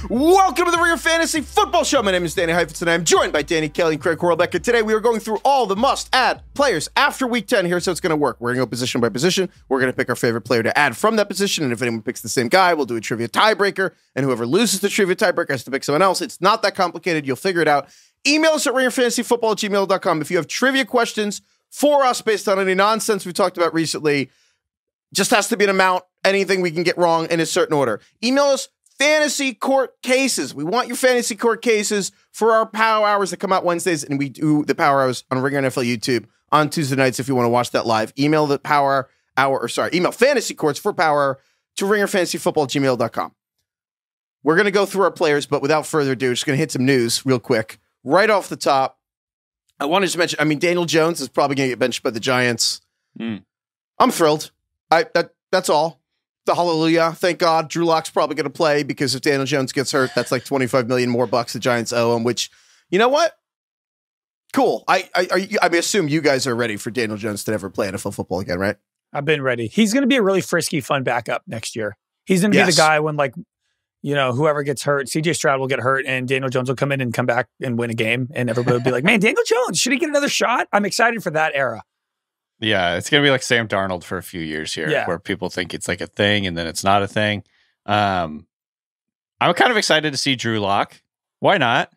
Welcome to the Ringer Fantasy Football Show. My name is Danny Heifetz, and I'm joined by Danny Kelly and Craig Horlbeck. And today we are going through all the must-add players after Week 10. Here's how it's going to work. We're going to go position by position. We're going to pick our favorite player to add from that position, and if anyone picks the same guy, we'll do a trivia tiebreaker, and whoever loses the trivia tiebreaker has to pick someone else. It's not that complicated. You'll figure it out. Email us at ringerfantasyfootball@gmail.com if you have trivia questions for us based on any nonsense we talked about recently. Just has to be an amount, anything we can get wrong in a certain order. Email us fantasy court cases. We want your fantasy court cases for our Power Hours that come out Wednesdays, and we do the Power Hours on Ringer NFL YouTube on Tuesday nights if you want to watch that live. Email the email fantasy courts for Power Hour to ringerfantasyfootball@gmail.com. We're going to go through our players, but without further ado, just going to hit some news real quick. Right off the top, I wanted to mention, Daniel Jones is probably going to get benched by the Giants. I'm thrilled. That's all. The hallelujah. Thank God. Drew Lock's probably going to play because if Daniel Jones gets hurt, that's like $25 million more bucks the Giants owe him, which, you know what? Cool. I assume you guys are ready for Daniel Jones to never play NFL football again, right? I've been ready. He's going to be a really frisky, fun backup next year. He's going to be the guy when, whoever gets hurt, CJ Stroud will get hurt and Daniel Jones will come in and come back and win a game. And everybody will be like, man, Daniel Jones, should he get another shot? I'm excited for that era. Yeah, it's going to be like Sam Darnold for a few years here, where people think it's like a thing and then it's not a thing. I'm kind of excited to see Drew Lock. Why not?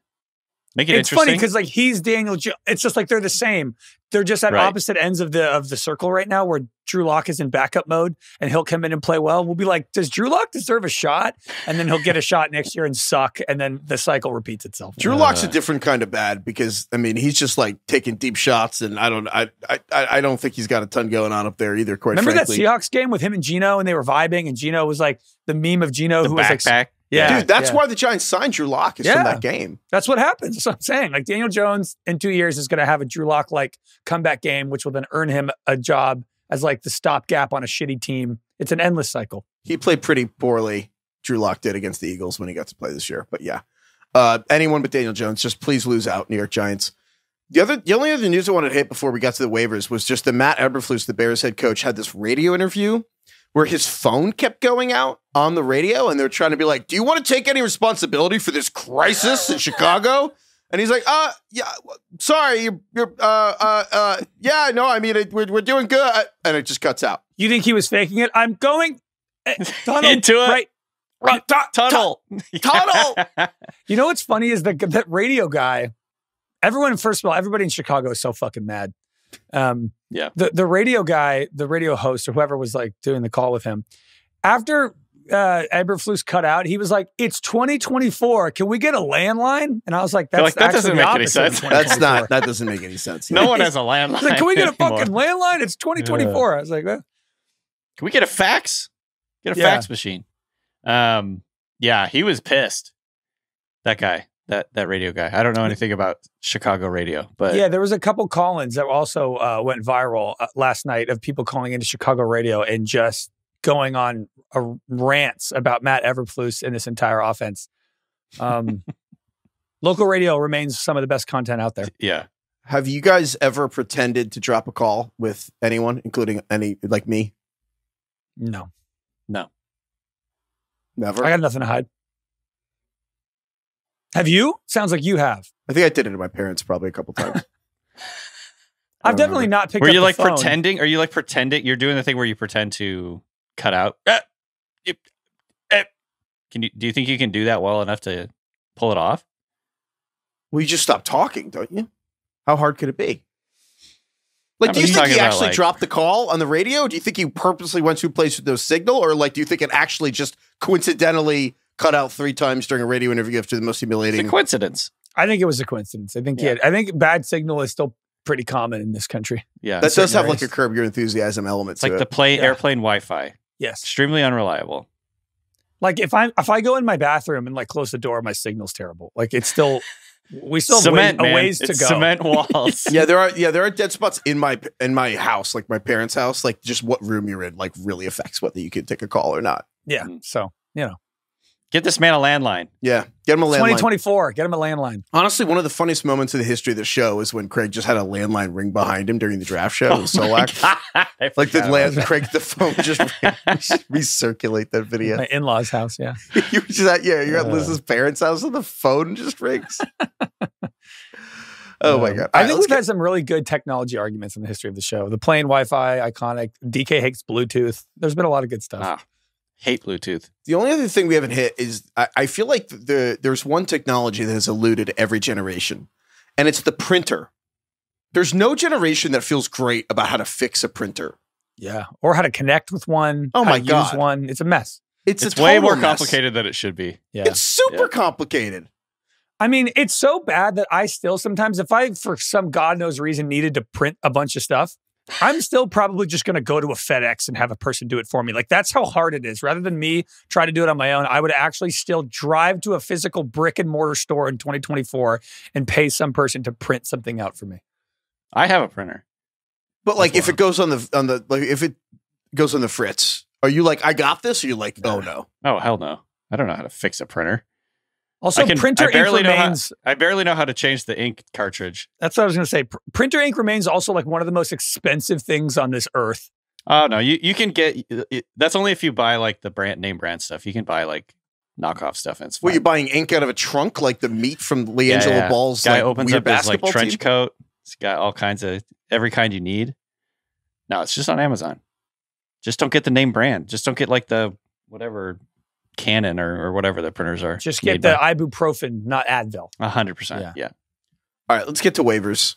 Make it interesting. It's funny because he's Daniel Jones. It's just like they're the same. They're just at opposite ends of the circle right now, where Drew Lock is in backup mode and he'll come in and play well. We'll be like, does Drew Lock deserve a shot? And then he'll get a shot next year and suck, and then the cycle repeats itself. Drew Lock's a different kind of bad because he's just like taking deep shots, and I don't think he's got a ton going on up there either. Remember frankly. That Seahawks game with him and Geno, and they were vibing, and Geno was like the meme of Geno who was like. Yeah, dude, that's why the Giants signed Drew Lock is from that game. That's what happens. That's what I'm saying. Like Daniel Jones in 2 years is going to have a Drew Lock like comeback game, which will then earn him a job as like the stopgap on a shitty team. It's an endless cycle. He played pretty poorly. Drew Lock did against the Eagles when he got to play this year. But yeah, anyone but Daniel Jones, just please lose out, New York Giants. The only other news I wanted to hit before we got to the waivers was just that Matt Eberflus, the Bears head coach, had this radio interview where his phone kept going out on the radio, and they're trying to be like, do you want to take any responsibility for this crisis in Chicago? And he's like, yeah, sorry, we're doing good. And it just cuts out. You think he was faking it? I'm going tunnel into it. Right. Tunnel. Tunnel. You know what's funny is that radio guy, first of all, everybody in Chicago is so fucking mad. The radio guy, the radio host or whoever was like doing the call with him, after Eberflus cut out, he was like, it's 2024. Can we get a landline? And I was like, that doesn't make any sense. That doesn't make any sense. No one has a landline. He's like, can we get a fucking landline? It's 2024. I was like, can we get a fax? Get a fax machine. He was pissed. That guy. That radio guy. I don't know anything about Chicago radio, but yeah, there was a couple call-ins that also went viral last night of people calling into Chicago radio and just going on rants about Matt Eberflus and this entire offense. Local radio remains some of the best content out there. Yeah. Have you guys ever pretended to drop a call with anyone, including any like me? No. Never. I got nothing to hide. Have you? Sounds like you have. I think I did it to my parents probably a couple times. I've definitely not picked up the phone. Were you like phone. pretending? Are you like pretending? You're doing the thing where you pretend to cut out? Do you think you can do that well enough to pull it off? Well, you just stop talking, don't you? How hard could it be? Like, do you think he actually dropped the call on the radio? Do you think he purposely went to a place with no signal? Or like, do you think it actually just coincidentally cut out 3 times during a radio interview after the most humiliating? It's a coincidence. I think it was a coincidence. I think I think bad signal is still pretty common in this country. Yeah, that does have like a Curb Your Enthusiasm element to it. Like the airplane Wi-Fi. Yes, extremely unreliable. Like if I go in my bathroom and like close the door, my signal's terrible. Like it's still we still have a ways to go. Cement walls. there are dead spots in my house, like my parents' house. Like just what room you're in, like really affects whether you can take a call or not. Yeah, so you know. Get this man a landline. Yeah, get him a landline. 2024, get him a landline. Honestly, one of the funniest moments in the history of the show is when Craig just had a landline ring behind him during the draft show. With Solak. Like Craig, the phone just recirculate that video. My in-laws' house, yeah. You're at Liz's parents' house and the phone just rings. Oh my God. I think we've had some really good technology arguments in the history of the show. The plain Wi-Fi, iconic. DK hates Bluetooth. There's been a lot of good stuff. Hate Bluetooth. The only other thing we haven't hit is I feel like there's one technology that has eluded every generation, and it's the printer. There's no generation that feels great about how to fix a printer. Yeah. Or how to connect with one. Oh my God. Use one. It's a mess. It's way more complicated than it should be. Yeah. It's super complicated. I mean, it's so bad that I still sometimes, if I, for some God knows reason, needed to print a bunch of stuff, I'm still probably just going to go to a FedEx and have a person do it for me. Like, that's how hard it is. Rather than me try to do it on my own, I would actually still drive to a physical brick and mortar store in 2024 and pay some person to print something out for me. I have a printer. But like, if it goes on the like, if it goes on the fritz, are you like, I got this? Or you like, oh no? Oh, hell no. I don't know how to fix a printer. Also, printer ink remains... I barely know how to change the ink cartridge. That's what I was going to say. Printer ink remains also like one of the most expensive things on this earth. Oh, no. You can get... That's only if you buy like the name brand stuff. You can buy like knockoff stuff and it's fine. Were you buying ink out of a trunk like the meat from LiAngelo Ball's guy opens up his like trench team? coat. It's got all kinds of... Every kind you need. No, it's just on Amazon. Just don't get the name brand. Just don't get like the whatever... Canon or whatever the printers are. Just get the ibuprofen, not Advil. 100%. Yeah. All right, let's get to waivers.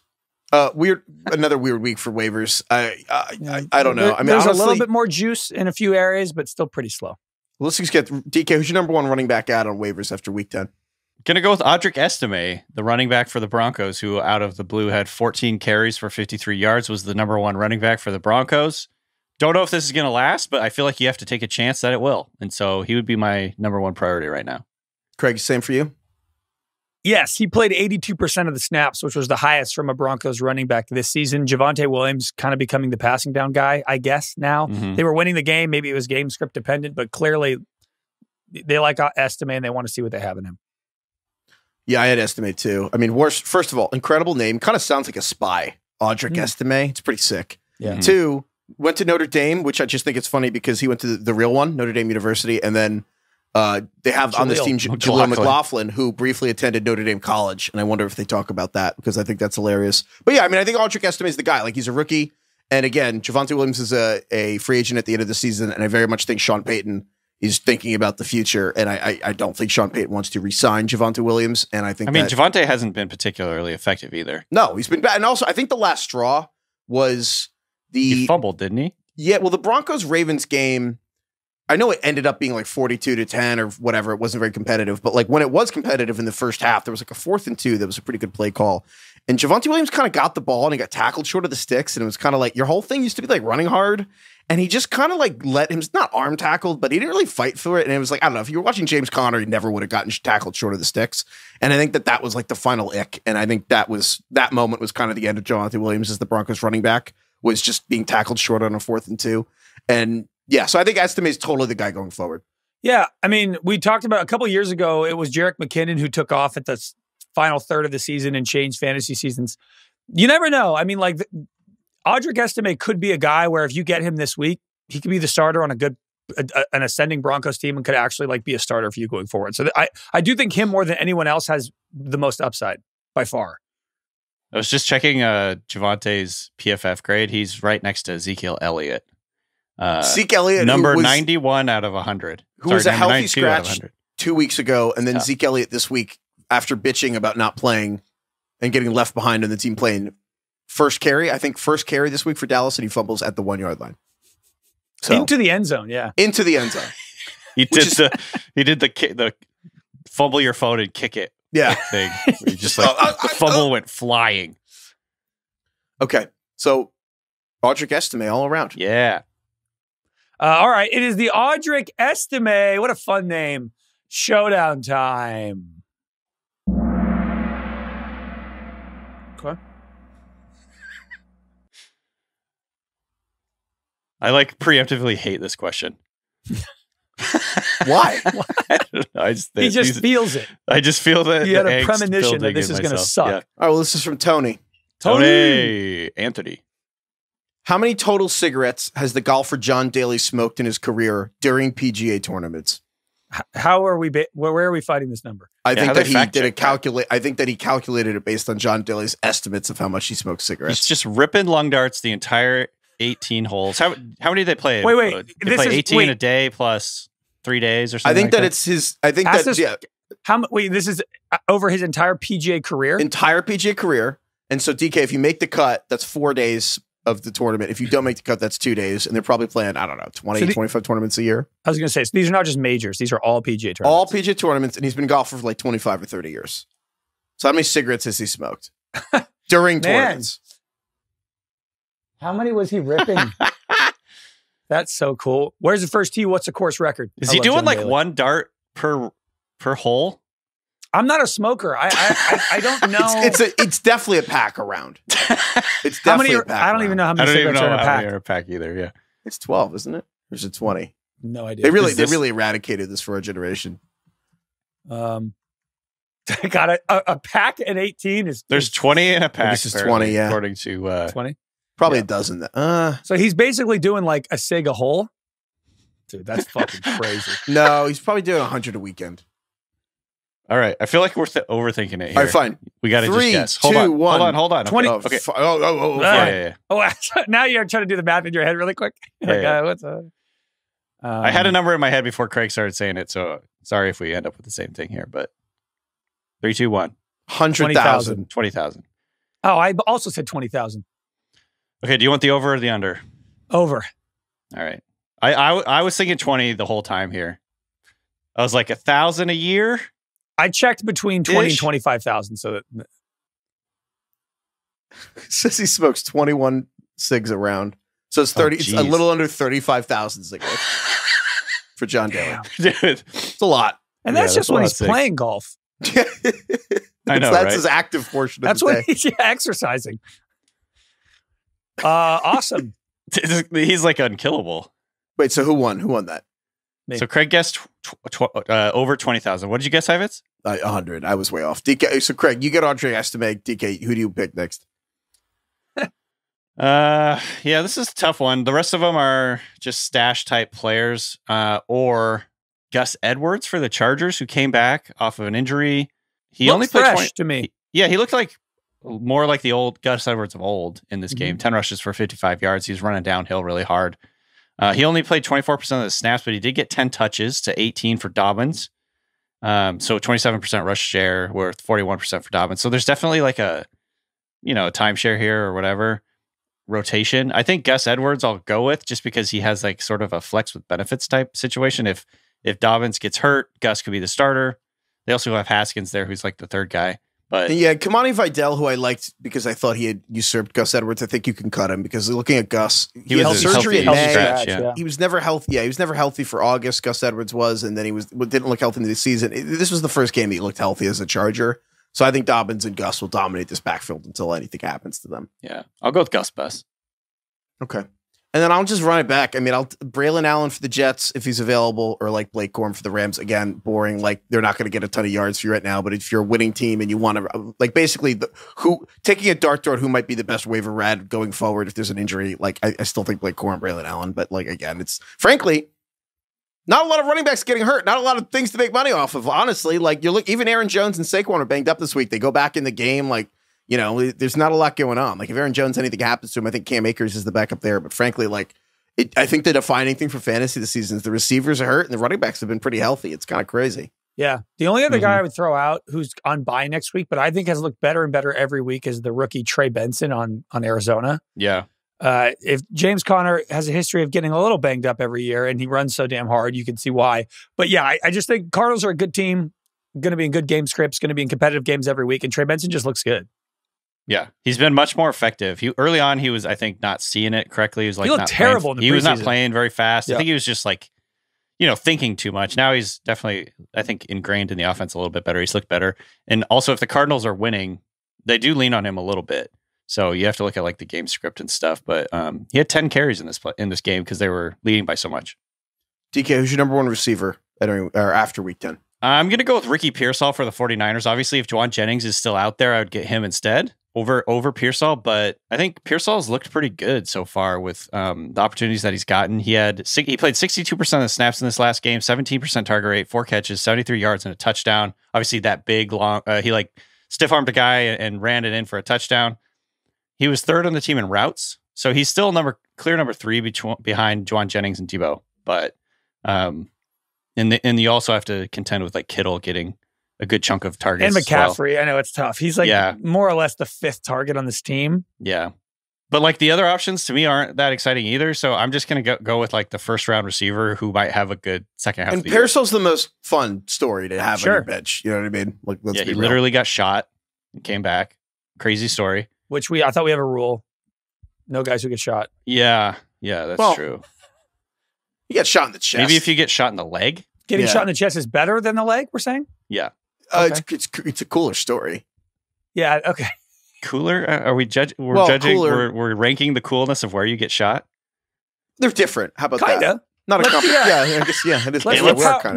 Another weird week for waivers. I don't know. I mean, there's honestly, a little bit more juice in a few areas, but still pretty slow. Let's just get DK. Who's your number one running back out on waivers after week 10? Gonna go with Audric Estime, the running back for the Broncos, who out of the blue had 14 carries for 53 yards, was the number one running back for the Broncos. Don't know if this is going to last, but I feel like you have to take a chance that it will. And so he would be my number one priority right now. Craig, same for you? Yes, he played 82% of the snaps, which was the highest from a Broncos running back this season. Javonte Williams kind of becoming the passing down guy, I guess, now. Mm-hmm. They were winning the game. Maybe it was game script dependent, but clearly they like Estime and they want to see what they have in him. Yeah, I had Estime too. I mean, first of all, incredible name. Kind of sounds like a spy. Audric Estime. It's pretty sick. Yeah. Mm-hmm. 2, went to Notre Dame, which I just think it's funny because he went to the real one, Notre Dame University, and then they have on this team Jaleel McLaughlin, who briefly attended Notre Dame College, and I wonder if they talk about that because I think that's hilarious. But yeah, I mean, I think Audric Estime is the guy. Like, he's a rookie, and again, Javonte Williams is a free agent at the end of the season, and I very much think Sean Payton is thinking about the future, and I don't think Sean Payton wants to re-sign Javonte Williams, and I think Javonte hasn't been particularly effective either. No, he's been bad, and also I think the last straw was he fumbled, didn't he? Yeah, well, the Broncos-Ravens game, I know it ended up being like 42-10 or whatever. It wasn't very competitive, but like when it was competitive in the first half, there was like a 4th and 2 that was a pretty good play call. And Javonte Williams kind of got the ball and he got tackled short of the sticks, and it was kind of like your whole thing used to be like running hard, and he just kind of like let him, not arm tackled, but he didn't really fight for it. And it was like, I don't know, if you were watching James Conner, he never would have gotten tackled short of the sticks. And I think that was like the final ick. And I think that moment was kind of the end of Javonte Williams as the Broncos running back, was just being tackled short on a 4th and 2. And yeah, so I think Estime is totally the guy going forward. Yeah, I mean, we talked about a couple of years ago, it was Jerick McKinnon who took off at the final third of the season and changed fantasy seasons. You never know. I mean, like, Audric Estime could be a guy where if you get him this week, he could be the starter on an ascending Broncos team and could actually like be a starter for you going forward. So I do think him more than anyone else has the most upside by far. I was just checking Javonte's PFF grade. He's right next to Ezekiel Elliott. Zeke Elliott, number 91 out of 100. Who was a healthy scratch 2 weeks ago, and then Zeke Elliott this week, after bitching about not playing and getting left behind in the team playing, first carry this week for Dallas, and he fumbles at the 1 yard line. So, into the end zone, yeah. Into the end zone. He did the fumble your phone and kick it. Yeah. Thing. He just like the fumble went flying. Okay. So Audric Estime all around. Yeah. All right. It is the Audric Estime. What a fun name. Showdown time. Okay. I like preemptively hate this question. Why? He just feels it. I just feel that he had a premonition that this is going to suck. Yeah. All right, well, this is from Tony. Anthony. How many total cigarettes has the golfer John Daly smoked in his career during PGA tournaments? How are we? Where are we fighting this number? I think that he did a calculate. I think that he calculated it based on John Daly's estimates of how much he smokes cigarettes. He's just ripping lung darts the entire 18 holes. How many did they play? Wait. They play 18 a day plus 3 days or something. I think it's his. I think that yeah. This is over his entire PGA career. Entire PGA career. And so DK, if you make the cut, that's 4 days of the tournament. If you don't make the cut, that's 2 days. And they're probably playing, I don't know, 20, 25 tournaments a year. I was going to say, so these are not just majors. These are all PGA tournaments. All PGA tournaments. And he's been golfing for like 25 or 30 years. So how many cigarettes has he smoked during tournaments? How many was he ripping? That's so cool. Where's the first tee? What's the course record? Is he doing like one dart per hole? I'm not a smoker. I don't know. It's definitely a pack around. It's definitely a pack. I don't even know how many cigarettes are in a pack. How many are in a pack either. Yeah, it's 12, isn't it? Or is it 20? No idea. They really eradicated this for our generation. Got a pack at 18 is. There's 20 in a pack. This is 20, yeah, according to 20. Probably a dozen. So he's basically doing like a cig a hole. Dude, that's fucking crazy. No, he's probably doing 100 a weekend. All right, I feel like we're overthinking it here. All right, fine. We got to just guess. 3, 2, 1. Hold on. 20. Okay. Yeah. Oh, now you're trying to do the math in your head really quick. What's I had a number in my head before Craig started saying it, so sorry if we end up with the same thing here. But 3, 2, 1. 100,000. 20,000. Oh, I also said 20,000. Okay, do you want the over or the under? Over. All right. I was thinking 20 the whole time here. I was like 1,000 a year. I checked between 20 and 25,000. So that says he smokes 21 cigs a round. So it's 30. It's a little under 35,000 cigarettes for John Daly. Dude, it's a lot. And that's just when he's playing golf. I know. That's his active portion. That's when he's exercising. Awesome. He's like unkillable. Wait, so who won? Who won that? Me. So Craig guessed over 20,000. What did you guess, Heifetz? 100. I was way off. DK. So Craig, you get Audric, Estime. DK, who do you pick next? Yeah, this is a tough one. The rest of them are just stash type players, or Gus Edwards for the Chargers, who came back off of an injury. He only played 20 to me. Yeah, he looked like more like the old Gus Edwards of old in this game. 10 rushes for 55 yards. He was running downhill really hard. He only played 24% of the snaps, but he did get 10 touches to 18 for Dobbins. So 27% rush share worth 41% for Dobbins. So there's definitely like a timeshare here or whatever rotation. I think Gus Edwards I'll go with just because he has like sort of a flex with benefits type situation. If Dobbins gets hurt, Gus could be the starter. They also have Haskins there, who's like the third guy. But yeah, Kamani Vidal, who I liked because I thought he had usurped Gus Edwards. I think you can cut him because looking at Gus, he had surgery in May. Scratch. He was never healthy. Yeah, he was never healthy for August. Gus Edwards was, and then didn't look healthy in the season. This was the first game he looked healthy as a Charger. So I think Dobbins and Gus will dominate this backfield until anything happens to them. Yeah, I'll go with Gus best. Okay. And then I'll just run it back. I mean, Braelon Allen for the Jets if he's available, or like Blake Corum for the Rams. Again, boring. Like they're not going to get a ton of yards for you right now. But if you're a winning team and you want to, like, basically, taking a dart who might be the best waiver rad going forward if there's an injury. Like I still think Blake Corum, Braelon Allen. But like again, it's frankly not a lot of running backs getting hurt. Not a lot of things to make money off of. Honestly, like even Aaron Jones and Saquon are banged up this week. They go back in the game like. There's not a lot going on. Like if Aaron Jones, anything happens to him, I think Cam Akers is the backup there. But frankly, I think the defining thing for fantasy this season is the receivers are hurt and the running backs have been pretty healthy. It's kind of crazy. Yeah. The only other guy I would throw out who's on bye next week, but I think has looked better and better every week is the rookie Trey Benson on Arizona. Yeah. If James Conner has a history of getting a little banged up every year and he runs so damn hard, you can see why. But yeah, I just think Cardinals are a good team, going to be in good game scripts, going to be in competitive games every week. And Trey Benson just looks good. Yeah, he's been much more effective. Early on, he was, I think, not seeing it correctly. He was like, he looked terrible in the preseason. He was not playing very fast. Yeah. I think he was just like, thinking too much. Now he's definitely, I think, ingrained in the offense a little bit better. He's looked better. And also, if the Cardinals are winning, they do lean on him a little bit. So you have to look at like the game script and stuff. But he had 10 carries in this game because they were leading by so much. DK, who's your number one receiver after week 10. I'm going to go with Ricky Pearsall for the 49ers. Obviously, if Juwan Jennings is still out there, I would get him instead over Pearsall. But I think Pearsall's looked pretty good so far with the opportunities that he's gotten. He played 62% of the snaps in this last game, 17% target rate, 4 catches, 73 yards and a touchdown. Obviously, that big long he stiff-armed a guy and ran it in for a touchdown. He was 3rd on the team in routes, so he's still clear number 3 behind Juwan Jennings and Debo. But and you also have to contend with Kittle getting a good chunk of targets. And McCaffrey, I know it's tough. He's more or less the 5th target on this team. Yeah. But the other options to me aren't that exciting either. So I'm just going to go with the first round receiver who might have a good second half of the year. And Pearsall's the most fun story to have on your bench. You know what I mean? He literally got shot and came back. Crazy story. Which I thought we have a rule. No guys who get shot. Yeah. Yeah, that's true. You get shot in the chest. Maybe if you get shot in the leg. Getting shot in the chest is better than the leg, we're saying? Yeah. Okay. It's a cooler story. Yeah, okay. Cooler? Are we judging? We're judging. Cooler. We're ranking the coolness of where you get shot. They're different. How about Kinda. that? Not a company. Yeah, I guess. Yeah, it is.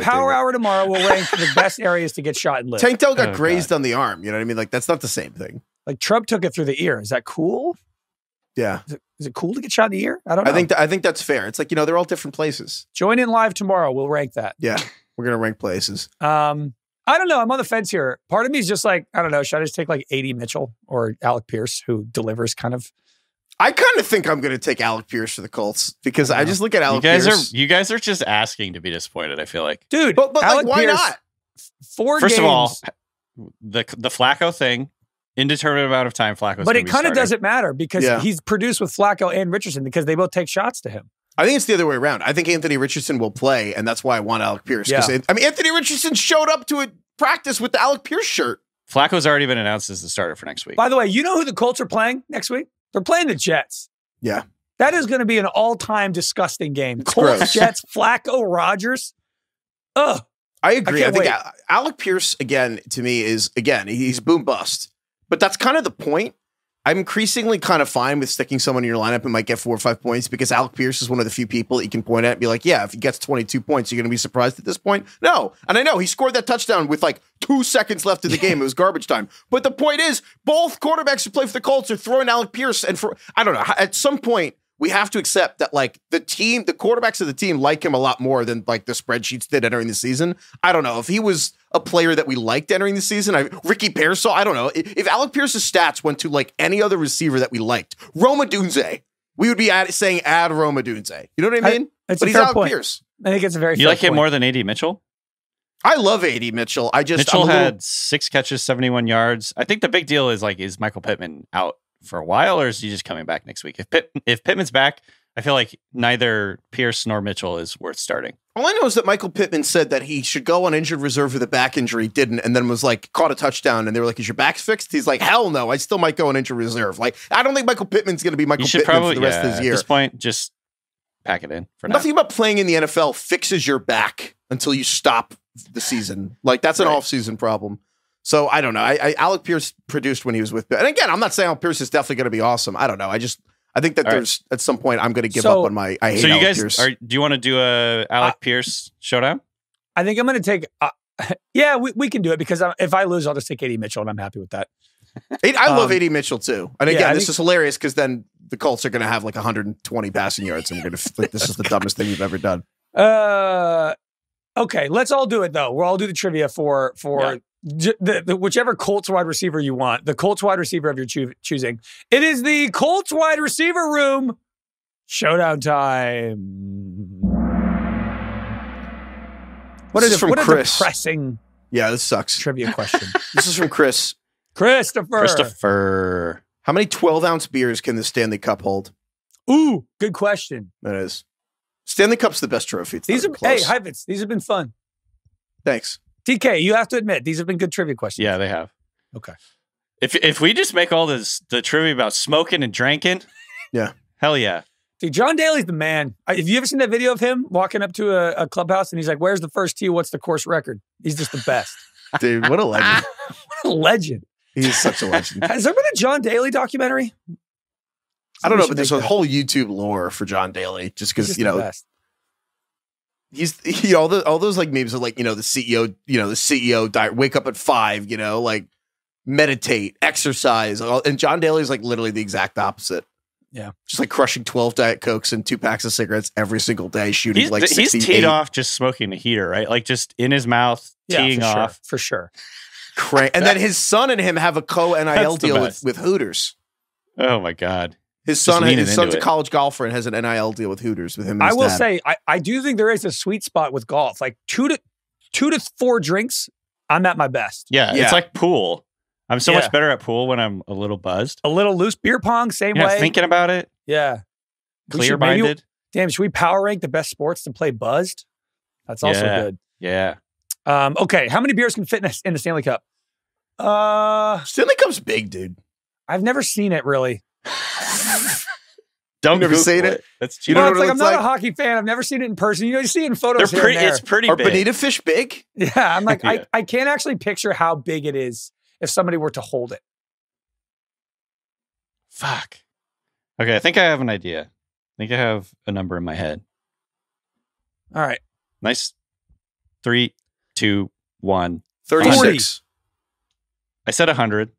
Power hour tomorrow. We'll rank the best areas to get shot and live. Tank Dell got grazed on the arm. You know what I mean? That's not the same thing. Trump took it through the ear. Is that cool? Yeah. Is it cool to get shot in the ear? I don't know. I think that's fair. It's they're all different places. Join in live tomorrow. We'll rank that. Yeah, we're gonna rank places. I don't know. I'm on the fence here. Part of me is just I don't know. Should I just take AD Mitchell or Alec Pierce, who delivers kind of? I kind of think I'm going to take Alec Pierce for the Colts because I just look at Alec Pierce. You guys are just asking to be disappointed, I feel like. Dude, but Alec why Pierce, not? 4 First games. of all, the Flacco thing, indeterminate amount of time Flacco's But it kind of doesn't matter because he's produced with Flacco and Richardson because they both take shots to him. I think it's the other way around. I think Anthony Richardson will play, and that's why I want Alec Pierce. Yeah. Anthony Richardson showed up to a practice with the Alec Pierce shirt. Flacco's already been announced as the starter for next week. By the way, you know who the Colts are playing next week? They're playing the Jets. Yeah. That is going to be an all-time disgusting game. Colts, Jets, Flacco, Rodgers. Ugh. I agree. I think Alec Pierce, again, to me is, he's boom bust. But that's kind of the point. I'm increasingly kind of fine with sticking someone in your lineup and might get 4 or 5 points because Alec Pierce is one of the few people you can point at and be like, yeah, if he gets 22 points, you're going to be surprised at this point? No. And I know he scored that touchdown with 2 seconds left in the game. It was garbage time. But the point is, both quarterbacks who play for the Colts are throwing Alec Pierce. And I don't know, at some point, we have to accept that the quarterbacks of the team like him a lot more than the spreadsheets did entering the season. I don't know if he was a player that we liked entering the season. Ricky Pearsall, I don't know. If Alec Pierce's stats went to any other receiver that we liked, Roma Dunze, we would be saying add Roma Dunze. You know what I mean? But he's Alec Pierce. I think it's a very You like him more than AD Mitchell? I love AD Mitchell. Mitchell had 6 catches, 71 yards. I think the big deal is Michael Pittman out for a while, or is he just coming back next week? If Pittman's back, I feel like neither Pierce nor Mitchell is worth starting. All I know is that Michael Pittman said that he should go on injured reserve with a back injury, didn't, and then was caught a touchdown, and they were like, is your back fixed? He's like, hell no, I still might go on injured reserve. I don't think Michael Pittman's going to be Michael Pittman for the rest of his year. At this point, just pack it in for now. Nothing about playing in the NFL fixes your back until you stop the season. That's an off-season problem. So I don't know. Alec Pierce produced when he was with, and again, I'm not saying Alec Pierce is definitely going to be awesome. I don't know. I think that there's at some point I'm going to give up on my. I hate Alec Pierce. Do you want to do a Alec Pierce showdown? I think I'm going to take. Yeah, we can do it because if I lose, I'll just take AD Mitchell, and I'm happy with that. I love AD Mitchell too, and again, this is hilarious because then the Colts are going to have 120 passing yards, and we're going to this is the dumbest thing we've ever done. Okay, let's all do it though. We'll all do the trivia for. The whichever Colts wide receiver you want, the Colts wide receiver of your choosing. It is the Colts wide receiver room showdown time. What is from Chris? Depressing. Yeah, this sucks. Trivia question. This is from Chris. Christopher. How many 12-ounce beers can the Stanley Cup hold? Ooh, good question. That is. Stanley Cup's the best trophy. Hey, Heifetz, these have been fun. Thanks. TK, you have to admit, these have been good trivia questions. Yeah, they have. Okay. If we just make all the trivia about smoking and drinking, yeah, hell yeah. Dude, John Daly's the man. Have you ever seen that video of him walking up to a clubhouse and he's like, where's the first tee? What's the course record? He's just the best. Dude, what a legend. What a legend. He's such a legend. Has there been a John Daly documentary? I don't know, but there's a whole YouTube lore for John Daly just because, the best. all those like memes are like, the CEO diet, wake up at 5, like meditate, exercise. And John Daly is like literally the exact opposite. Yeah. Just like crushing 12 Diet Cokes and 2 packs of cigarettes every single day, shooting he's teed off just smoking a heater, right? Like just in his mouth, teeing off. For sure. And then his son and him have a co-NIL deal with Hooters. Oh my God. His son's a college golfer and has an NIL deal with Hooters with him and his I will dad. say, I do think there is a sweet spot with golf. Like 2 to 4 drinks, I'm at my best. Yeah. It's like pool. I'm so much better at pool when I'm a little buzzed. A little loose. Beer pong, same way. Thinking about it. Yeah. Clear-minded. Damn, should we power rank the best sports to play buzzed? That's also good. Yeah. Okay, how many beers can fit in the Stanley Cup? Stanley Cup's big, dude. I've never seen it, really. Don't never seen it. That's too. Well, I'm not a hockey fan. I've never seen it in person. You see it in photos. It's pretty big. Are bonita fish big? Yeah, I'm like, I can't actually picture how big it is if somebody were to hold it. Fuck. Okay, I think I have an idea. I think I have a number in my head. All right. Nice. 3, 2, 1. 36. I said 100.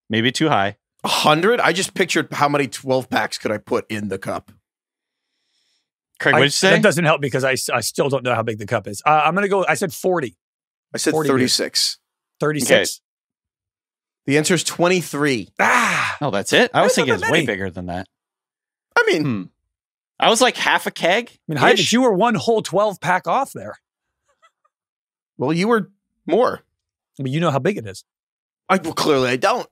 Maybe too high. 100? I just pictured how many 12 packs could I put in the cup. Craig, what did you say? That doesn't help because I still don't know how big the cup is. I'm going to go, I said 40. I said 36. 36? Okay. The answer is 23. Oh, that's it? I was thinking it's way bigger than that. I mean, I was like half a keg. I mean, Heifetz, you were one whole 12 pack off there. Well, you were more. But you know how big it is. Clearly, I don't.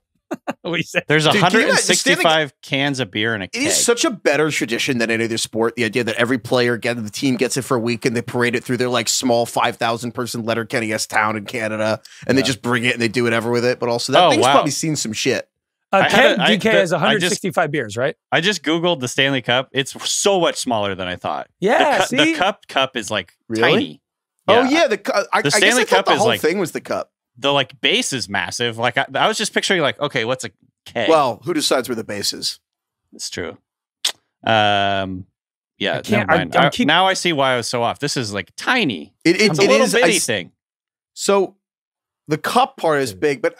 What you said? There's 165 cans of beer in a keg. It is such a better tradition than any other sport. The idea that every player, the team gets it for a week and they parade it through their like small 5,000 person Letterkenny town in Canada, and they just bring it and they do whatever with it. But also that thing's probably seen some shit. DK has 165 beers, right? I just Googled the Stanley Cup. It's so much smaller than I thought. Yeah, the cup is like tiny. Yeah. Oh yeah, the Stanley Cup. The whole thing was the cup. The like base is massive. Like I was just picturing like, okay, what's a keg? Well, who decides where the base is? It's true. Yeah. Never mind. Now I see why I was so off. This is like tiny. It's a little bitty thing. So the cup part is big, but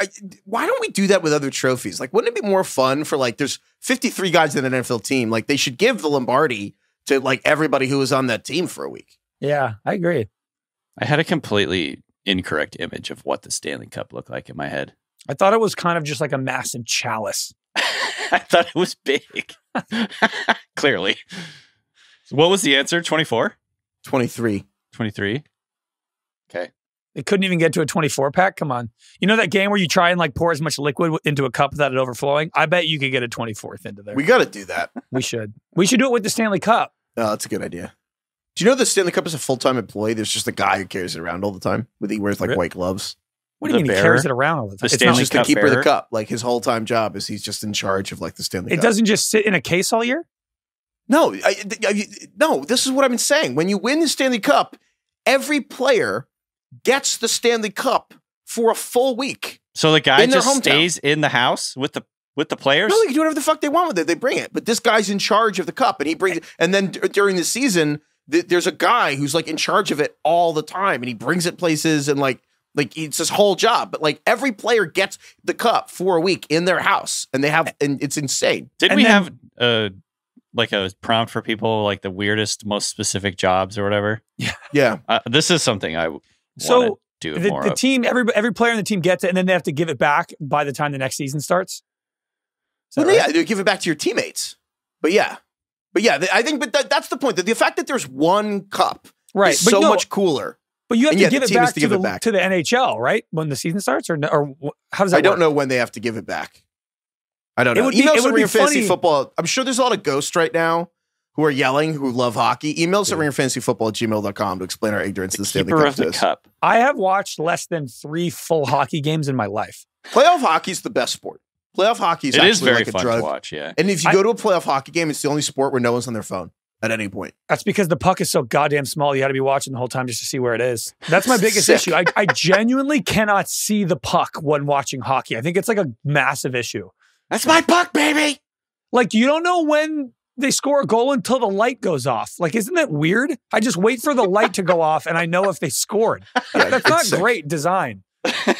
why don't we do that with other trophies? Like, wouldn't it be more fun for like, there's 53 guys in an NFL team. Like, they should give the Lombardi to like everybody who was on that team for a week. Yeah, I agree. I had a completely incorrect image of what the Stanley Cup looked like in my head. I thought it was kind of just like a massive chalice. I thought it was big. Clearly. So what was the answer? 24? 23. 23? Okay. It couldn't even get to a 24 pack. Come on. You know that game where you try and like pour as much liquid into a cup without it overflowing? I bet you could get a 24th into there. We got to do that. We should do it with the Stanley Cup. Oh, that's a good idea. Do you know the Stanley Cup is a full-time employee? There's just a guy who carries it around all the time. He wears like white gloves. What do you mean he carries it around all the time? It's not just the keeper of the cup. Like his whole time job is he's just in charge of like the Stanley Cup. It doesn't just sit in a case all year? No, no. This is what I've been saying. When you win the Stanley Cup, every player gets the Stanley Cup for a full week. So the guy just stays in the house with the players? No, they can do whatever the fuck they want with it. They bring it. But this guy's in charge of the cup, and he brings it. And then during the season, there's a guy who's like in charge of it all the time, and he brings it places, and like it's his whole job. But like every player gets the cup for a week in their house, and it's insane. Didn't we have like a prompt for people like the weirdest, most specific jobs or whatever? Yeah. This is something I want to do more of. The team, every player in the team gets it, and then they have to give it back by the time the next season starts. Well, right? Yeah, they give it back to your teammates. But yeah, I think, that's the point. That the fact that there's one cup is so much cooler. But you have to give it back to the NHL, right? When the season starts, or how does that work? I don't know when they have to give it back. I don't know. Emails at Ringer Fantasy Football. I'm sure there's a lot of ghosts right now who are yelling, who love hockey. Emails at ringerfantasyfootball@gmail.com to explain our ignorance of the Stanley Cup. I have watched less than 3 full hockey games in my life. Playoff hockey is the best sport. Playoff hockey is actually very like a fun drug. To watch, yeah. And if you go to a playoff hockey game, it's the only sport where no one's on their phone at any point. That's because the puck is so goddamn small. You got to be watching the whole time just to see where it is. That's my biggest issue. I genuinely cannot see the puck when watching hockey. I think it's like a massive issue. That's my puck, baby. Like, you don't know when they score a goal until the light goes off. Like, isn't that weird? I just wait for the light to go off and I know if they scored. That's not great design.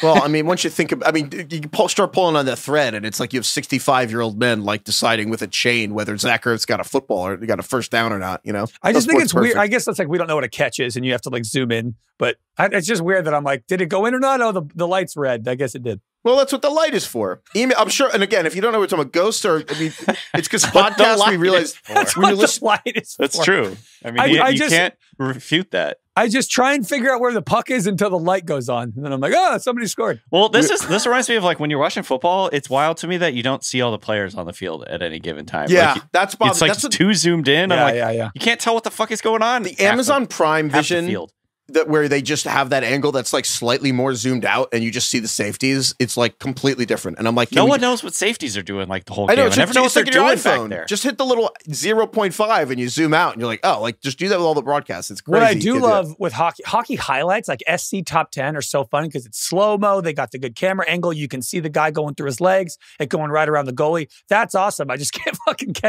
Well, I mean, once you think about, I mean, you start pulling on that thread, and it's like you have 65-year-old men like deciding with a chain whether Zach Ertz's got a football or got a first down or not. You know, I just think it's weird. I guess that's like we don't know what a catch is, and you have to like zoom in. But it's just weird that I'm like, did it go in or not? Oh, the light's red. I guess it did. Well, that's what the light is for. Email, I'm sure. And again, if you don't know what we're talking about, ghosts or I mean, it's because podcasts we realize that's what the light is. That's true. I mean, you can't refute that. I just try and figure out where the puck is until the light goes on. And then I'm like, oh, somebody scored. Well, this reminds me of like when you're watching football, it's wild to me that you don't see all the players on the field at any given time. Yeah, like, that's It's like too zoomed in. Yeah, I'm like, you can't tell what the fuck is going on. The Amazon Prime Vision, that where they just have that angle that's like slightly more zoomed out and you just see the safeties, it's like completely different. And I'm like, no one knows what safeties are doing like the whole game. I know, I never know what they're doing back there. Just hit the little 0.5 and you zoom out and you're like, oh, like just do that with all the broadcasts. It's crazy. What I do love with hockey highlights, like SC Top 10 are so fun because it's slow-mo. They got the good camera angle. You can see the guy going through his legs and going right around the goalie. That's awesome. I just can't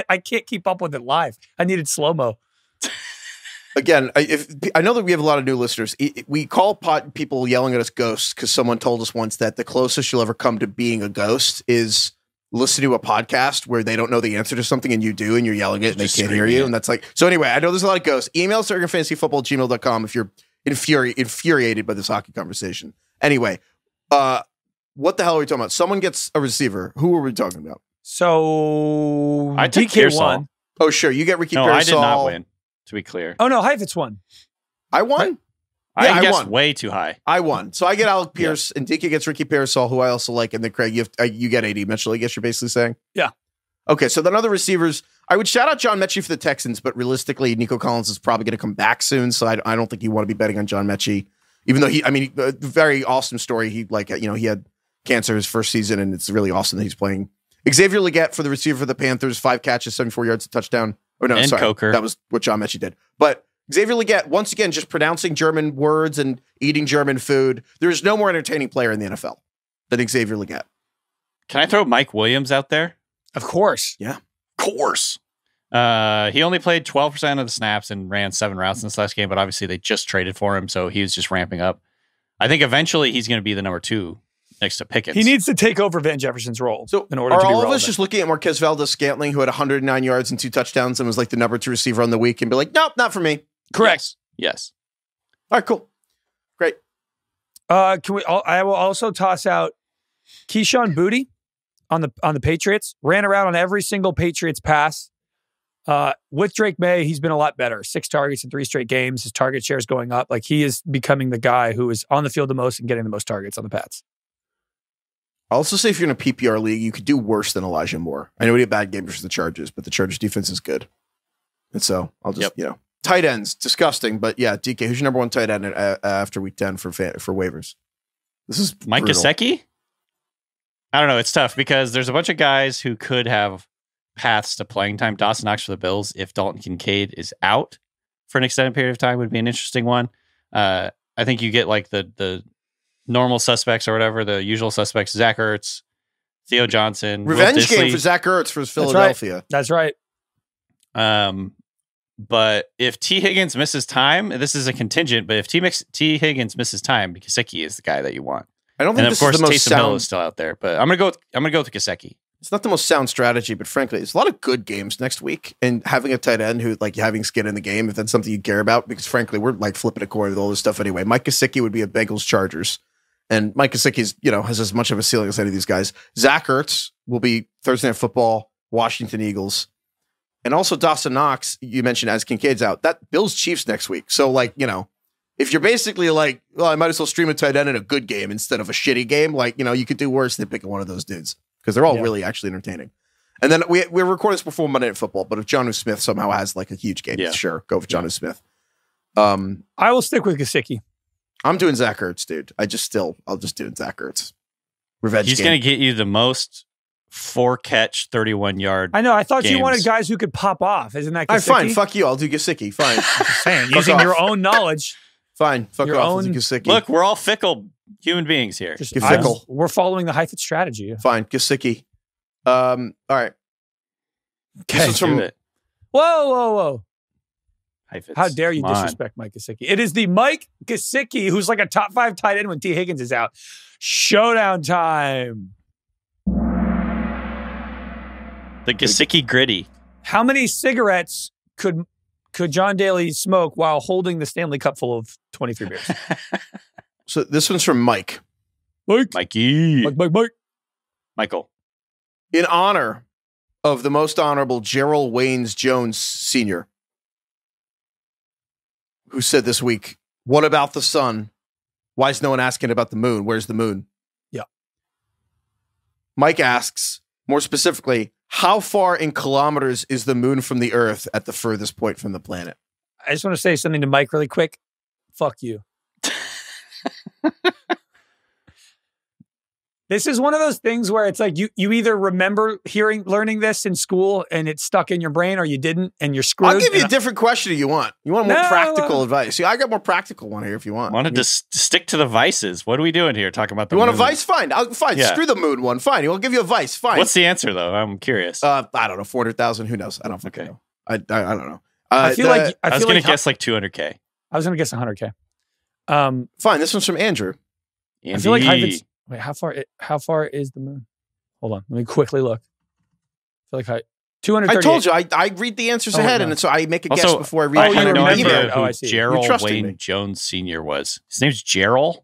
I can't keep up with it live. I needed slow-mo. Again, I know that we have a lot of new listeners. We call people yelling at us ghosts because someone told us once that the closest you'll ever come to being a ghost is listening to a podcast where they don't know the answer to something and you do, and you're yelling it and they can't hear you. And that's like, so anyway, I know there's a lot of ghosts. Email StarterFantasyFootball@gmail.com if you're infuriated by this hockey conversation. Anyway, what the hell are we talking about? Someone gets a receiver. Who are we talking about? So I took Pearsall. Oh, sure. You get Ricky Pearsall. No, I did not win. To be clear. Oh, no, Heifetz won. I won? I guessed way too high. I won. So I get Alec Pierce, and DK gets Ricky Pearsall, who I also like, and then Craig, you get AD Mitchell, I guess you're basically saying? Yeah. Okay, so then other receivers, I would shout out John Mechie for the Texans, but realistically, Nico Collins is probably going to come back soon, so I don't think you want to be betting on John Mechie, even though a very awesome story. He had cancer his first season, and it's really awesome that he's playing. Xavier Legette for the receiver for the Panthers, 5 catches, 74 yards, a touchdown. Oh, no, sorry. Coker. That was what John Mechie did. But Xavier Legette, once again, just pronouncing German words and eating German food. There's no more entertaining player in the NFL than Xavier Legette. Can I throw Mike Williams out there? Of course. Yeah. Of course. He only played 12% of the snaps and ran 7 routes in this last game, but obviously they just traded for him, so he was just ramping up. I think eventually he's going to be the number 2 next to Pickens. He needs to take over Van Jefferson's role. So in order to be all relevant. of us just looking at Marquez Valdes-Scantling, who had 109 yards and 2 touchdowns and was like the number 2 receiver on the week, and be like, nope, not for me? Correct. Yes. All right, cool. Great. I will also toss out Keyshawn Boutte on the Patriots. Ran around on every single Patriots pass. With Drake May, he's been a lot better. 6 targets in 3 straight games. His target share is going up. Like, he is becoming the guy who is on the field the most and getting the most targets on the Pats. I'll also say if you're in a PPR league, you could do worse than Elijah Moore. I know he had a bad game versus the Chargers, but the Chargers defense is good. And so I'll just, tight ends, disgusting. But yeah, DK, who's your number 1 tight end after week 10 for waivers? This is Mike Gesicki? I don't know. It's tough because there's a bunch of guys who could have paths to playing time. Dawson Knox for the Bills, if Dalton Kincaid is out for an extended period of time, would be an interesting one. I think you get like the normal suspects or whatever, the usual suspects, Zach Ertz, Theo Johnson. Revenge game for Zach Ertz for Philadelphia. That's right. But if T. Higgins misses time, this is a contingent, but if T. Higgins misses time, Gesicki is the guy that you want. I don't think and this of course is the most Taysom sound. Hill is still out there, but I'm gonna go with Gesicki. It's not the most sound strategy, but frankly, it's a lot of good games next week. And having a tight end who like having skin in the game, if that's something you care about, because frankly, we're like flipping a coin with all this stuff anyway. Mike Gesicki would be a Bengals Chargers. And Mike Gesicki's, has as much of a ceiling as any of these guys. Zach Ertz will be Thursday Night Football, Washington Eagles. And also Dawson Knox, you mentioned as Kincaid's out. That Bills Chiefs next week. So like, if you're basically like, well, I might as well stream a tight end in a good game instead of a shitty game, like, you could do worse than picking one of those dudes because they're all really actually entertaining. And then we're recording this before Monday Night Football, but if Jonnu Smith somehow has like a huge game, sure, go for Jonnu Smith. I will stick with Gesicki. I'm doing Zach Ertz, dude. I'll just do Zach Ertz. Revenge He's going to get you the most 4-catch, 31-yard. I know. I thought you wanted guys who could pop off. Isn't that Gesicki? Fine. Fuck you. I'll do Gesicki. Fine. Just saying, using your own knowledge. Fine. Fuck off. I'll do Gesicki. Look, we're all fickle human beings here. Just fickle. We're following the Heifetz strategy. Fine. Gesicki. All right. Okay. This is from Whoa. Heifetz. How dare you disrespect Mike Gesicki? It is the Mike Gesicki who's like a top 5 tight end when T. Higgins is out. Showdown time. The Gesicki gritty. How many cigarettes could John Daly smoke while holding the Stanley Cup full of 23 beers? So this one's from Mike. Mikey. Mike. Michael. In honor of the most honorable Gerald Waynes Jones Sr., who said this week, "What about the sun? Why is no one asking about the moon? Where's the moon?" Yeah. Mike asks, more specifically, how far in kilometers is the moon from the Earth at the furthest point from the planet? I just want to say something to Mike really quick. Fuck you. This is one of those things where it's like you either remember learning this in school and it's stuck in your brain, or you didn't and you're screwed. I'll give you a different question if you want. You want more practical advice? I got more practical one here if you want. Wanted to stick to the vices. What are we doing here? Talking about the You want moon? a vice? Fine. Fine. Yeah. Screw the moon one. Fine. I'll give you a vice. Fine. What's the answer, though? I'm curious. I don't know. 400,000. Who knows? I don't fucking know. I don't know. I feel like I was going to guess like 200K. I was going to guess 100K. Fine. This one's from Andrew. I feel like Heifetz. Wait, how far is the moon? Hold on. Let me quickly look. I feel like 238. I told you, I read the ansans ahead, and so I make a guess before I read I had no idea who who Gerald Wayne Jones Sr. was. His name's Gerald?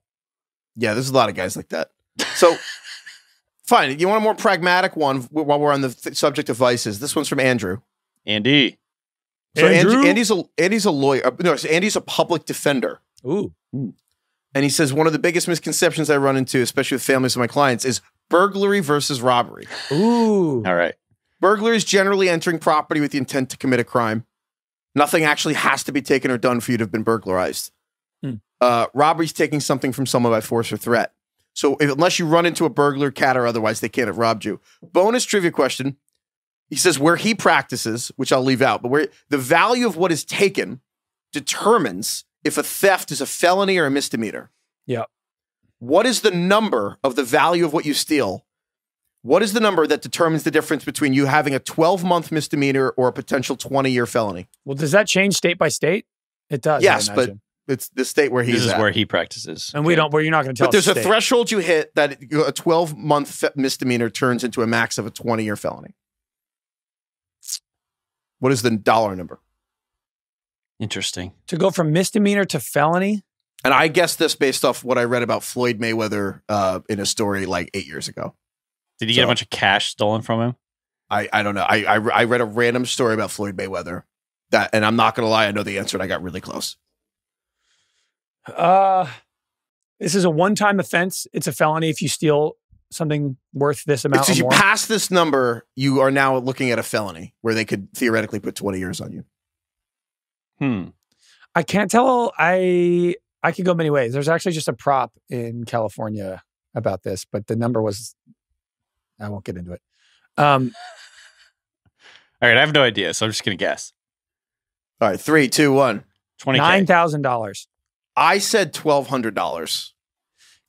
Yeah, there's a lot of guys like that. So, fine. You want a more pragmatic one while we're on the subject of vices? This one's from Andrew. Andy. So Andy's a lawyer. No, Andy's a public defender. Ooh. And he says, one of the biggest misconceptions I run into, especially with families of my clients, is burglary versus robbery. Ooh. All right. Burglary is generally entering property with the intent to commit a crime. Nothing actually has to be taken or done for you to have been burglarized. Robbery is taking something from someone by force or threat. So unless you run into a burglar, cat, or otherwise, they can't have robbed you. Bonus trivia question. He says where he practices, which I'll leave out, but where the value of what is taken determines if a theft is a felony or a misdemeanor. Yeah. What is the number of the value of what you steal? What is the number that determines the difference between you having a 12-month misdemeanor or a potential 20-year felony? Well, does that change state by state? It does. Yes, but it's the state where he's This is at. where he practices. And we don't, where you're not going to tell But there's us a threshold you hit that a 12-month misdemeanor turns into a max of a 20-year felony. What is the dollar number? Interesting. To go from misdemeanor to felony? And I guess this based off what I read about Floyd Mayweather in a story like 8 years ago. Did he get a bunch of cash stolen from him? I don't know. I read a random story about Floyd Mayweather and I'm not going to lie, I know the answer and I got really close. This is a one-time offense. It's a felony if you steal something worth this amount If or you more. pass this number, you are now looking at a felony where they could theoretically put 20 years on you. I can't tell. I could go many ways. There's actually just a prop in California about this, but the number was, I won't get into it. All right, I have no idea, so I'm just going to guess. All right, 3, 2, 1. $20,000. $9,000. I said $1,200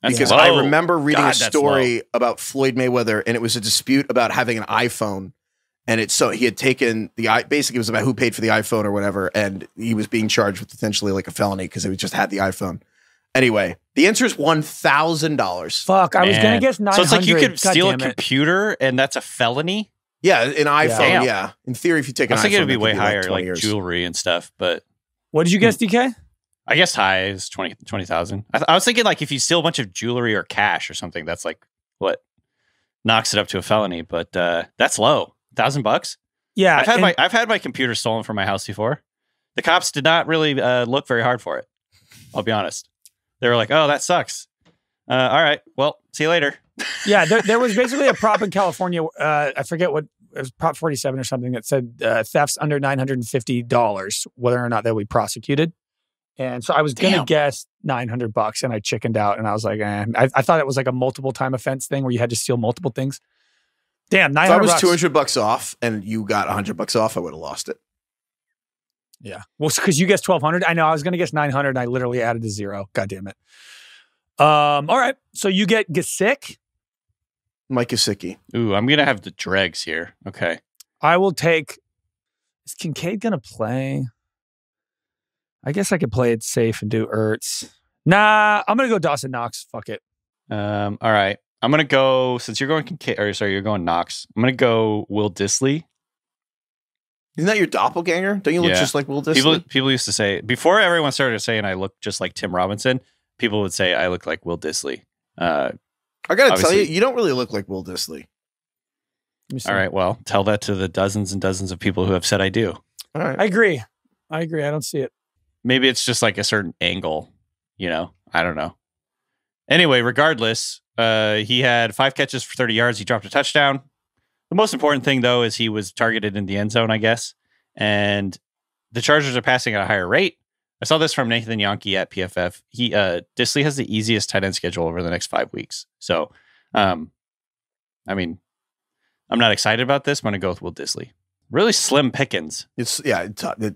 because low. I remember reading God, a story about Floyd Mayweather, and it was a dispute about having an iPhone. And he had taken basically it was about who paid for the iPhone or whatever. And he was being charged with potentially like a felony because he just had the iPhone. Anyway, the answer is $1,000. Fuck, I was going to guess 900. So it's like you could steal a computer and that's a felony? Yeah, an iPhone, yeah. In theory, if you take an iPhone, I was thinking it'd be way higher, like years. Jewelry and stuff. But what did you guess, DK? I guess high is 20,000. I was thinking like if you steal a bunch of jewelry or cash or something, that's like what knocks it up to a felony. But that's low. $1,000? Yeah, I've had my computer stolen from my house before. The cops did not really look very hard for it. I'll be honest. They were like, "Oh, that sucks." All right, well, see you later. Yeah, there was basically a prop in California. I forget what it was, Prop 47 or something that said thefts under $950, whether or not they'll be prosecuted. And so I was going to guess $900, and I chickened out, and I was like, I thought it was like a multiple time offense thing where you had to steal multiple things. Damn, $900. If I was $200 off and you got $100 off, I would have lost it. Yeah. Well, because you guessed 1,200. I know I was going to guess 900 and I literally added a 0. God damn it. All right. So you get Gesicki. Mike Gesicki. Ooh, I'm going to have the dregs here. Okay. I will take Is Kincaid going to play? I guess I could play it safe and do Ertz. Nah, I'm going to go Dawson Knox. Fuck it. All right. I'm going to go, since you're going Kincaid, or sorry, you're going Knox. I'm going to go Will Dissly. Isn't that your doppelganger? Don't you look just like Will Dissly? People used to say, before everyone started saying I look just like Tim Robinson, people would say I look like Will Dissly. I got to tell you, you don't really look like Will Dissly. All right, well, tell that to the dozens and dozens of people who have said I do. All right. I agree. I don't see it. Maybe it's just like a certain angle, I don't know. Anyway, regardless, he had 5 catches for 30 yards. He dropped a touchdown. The most important thing, though, is he was targeted in the end zone, I guess. And the Chargers are passing at a higher rate. I saw this from Nathan Yonke at PFF. Dissly has the easiest tight end schedule over the next 5 weeks. So, I mean, I'm not excited about this. I'm going to go with Will Dissly. Really slim pickings. It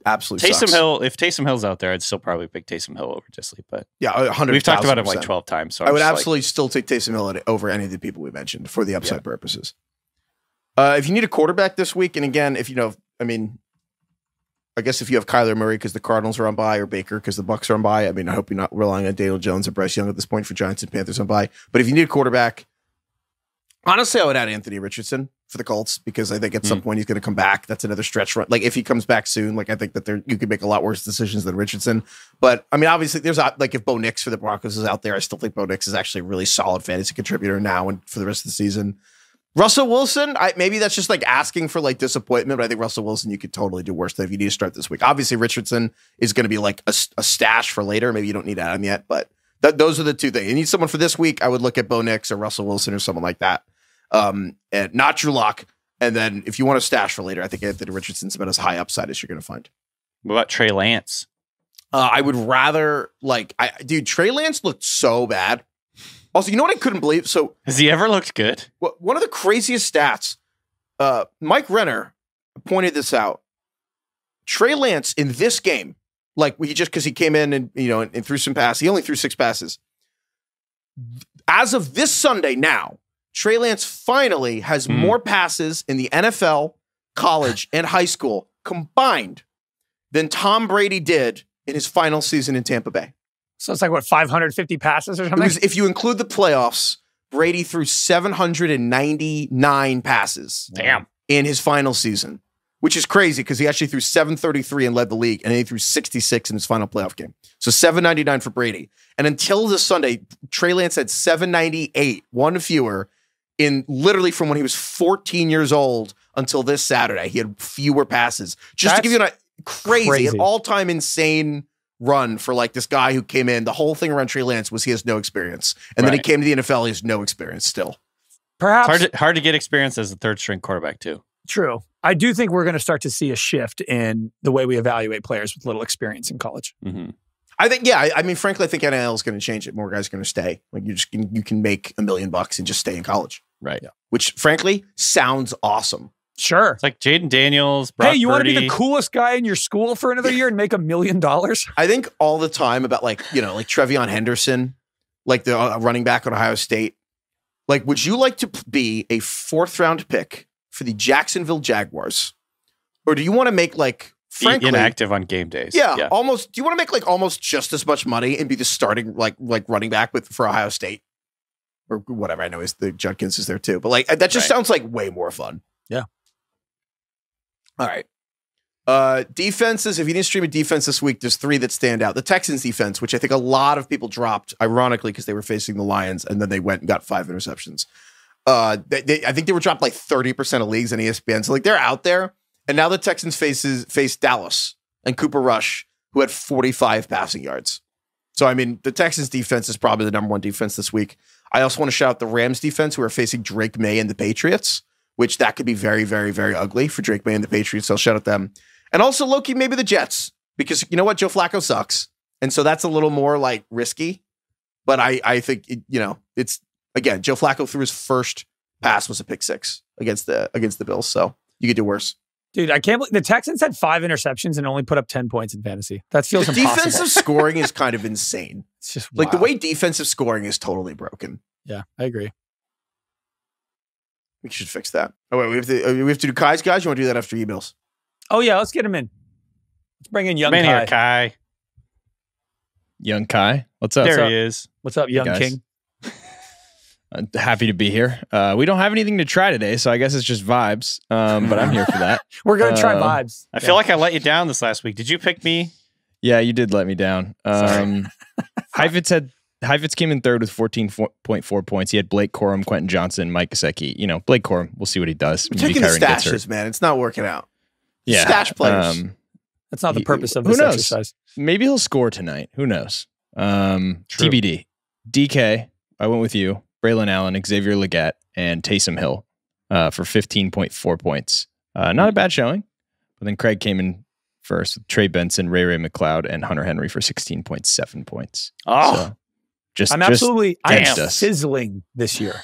absolutely Taysom sucks. Hill. If Taysom Hill's out there, I'd still probably pick Taysom Hill over Dissly. But yeah, 100. We've talked about him like 12 times. So I would absolutely still take Taysom Hill over any of the people we mentioned for the upside purposes. If you need a quarterback this week, and again, if I guess if you have Kyler Murray because the Cardinals are on bye, or Baker because the Bucs are on bye, I hope you're not relying on Daniel Jones or Bryce Young at this point for Giants and Panthers on bye. But if you need a quarterback, honestly, I would add Anthony Richardson for the Colts because I think at some point he's going to come back. That's another stretch run. Like if he comes back soon, I think that you could make a lot worse decisions than Richardson. But obviously, there's if Bo Nix for the Broncos is out there, I still think Bo Nix is actually a really solid fantasy contributor now and for the rest of the season. Russell Wilson, maybe that's just asking for disappointment, but I think Russell Wilson, you could totally do worse than if you need to start this week. Obviously, Richardson is going to be a stash for later. Maybe you don't need to add him yet, but those are the two things. You need someone for this week. I would look at Bo Nix or Russell Wilson or someone like that. And not Drew Lock. And then if you want to stash for later, I think Anthony Richardson's about as high upside as you're going to find. What about Trey Lance? I would rather Trey Lance looked so bad. Also, you know what I couldn't believe? So has he ever looked good? One of the craziest stats, Mike Renner pointed this out. Trey Lance in this game, because he came in and threw some passes. He only threw 6 passes. As of this Sunday now, Trey Lance finally has more passes in the NFL, college, and high school combined than Tom Brady did in his final season in Tampa Bay. So it's 550 passes or something? If you include the playoffs, Brady threw 799 passes. Damn. In his final season, which is crazy because he actually threw 733 and led the league, and then he threw 66 in his final playoff game. So 799 for Brady. And until this Sunday, Trey Lance had 798, one fewer, in literally from when he was 14 years old until this Saturday. He had fewer passes. Just to give you an crazy. An all-time insane run for this guy who came in. The whole thing around Trey Lance was he has no experience. And then he came to the NFL, he has no experience still. Perhaps. Hard to get experience as a third-string quarterback, too. True. I do think we're going to start to see a shift in the way we evaluate players with little experience in college. Mm-hmm. I think, frankly, I think NIL is going to change it. More guys are going to stay. You can make $1 million and just stay in college. Right. Yeah. Which, frankly, sounds awesome. Sure. It's like Jaden Daniels, Brock you want to be Purdy. the coolest guy in your school for another year and make $1 million? I think all the time about Trevion Henderson, the running back on Ohio State. Would you like to be a 4th-round pick for the Jacksonville Jaguars? Or do you want to make frankly inactive on game days? Yeah. Almost. Do you want to make almost just as much money and be the starting running back for Ohio State? Or whatever. I know the Judkins is there too. But that just sounds way more fun. Yeah. All right. Defenses, if you didn't stream a defense this week, there's 3 that stand out. The Texans defense, which I think a lot of people dropped, ironically, because they were facing the Lions, and then they went and got 5 interceptions. I think they were dropped 30% of leagues on ESPN. So they're out there. And now the Texans face Dallas and Cooper Rush, who had 45 passing yards. So, the Texans defense is probably the number 1 defense this week. I also want to shout out the Rams defense, who are facing Drake May and the Patriots, which that could be very, very, very ugly for Drake May and the Patriots. So I'll shout out them. And also, low-key, maybe the Jets, because you know what? Joe Flacco sucks. And so that's a little more risky. But I think, it's, again, Joe Flacco threw his first pass was a pick 6 against the Bills. So you could do worse. Dude, I can't believe the Texans had 5 interceptions and only put up 10 points in fantasy. That feels impossible. Defensive scoring is kind of insane. It's just wild. The way defensive scoring is totally broken. Yeah, I agree. We should fix that. Oh, wait, we have to do Kai's guys? You want to do that after emails? Oh, yeah, let's get him in. Let's bring in young Kai. Here, Kai. Young Kai. What's up? There he is. What's up, young king? Happy to be here. We don't have anything to try today, so I guess it's just vibes. But I'm here for that. We're going to try vibes. I feel like I let you down this last week. Did you pick me? Yeah, you did let me down. Heifetz came in third with 14.4 points. He had Blake Corum, Quentin Johnson, Mike Gesicki. Blake Corum, we'll see what he does. We're taking the stashes, man. It's not working out. Yeah. Stash players. That's not the purpose of this exercise. Maybe he'll score tonight. Who knows? TBD. DK, I went with you. Braelon Allen, Xavier Legette, and Taysom Hill for 15.4 points. Not a bad showing. But then Craig came in first with Trey Benson, Ray McLeod, and Hunter Henry for 16.7 points. Oh, so I am sizzling this year.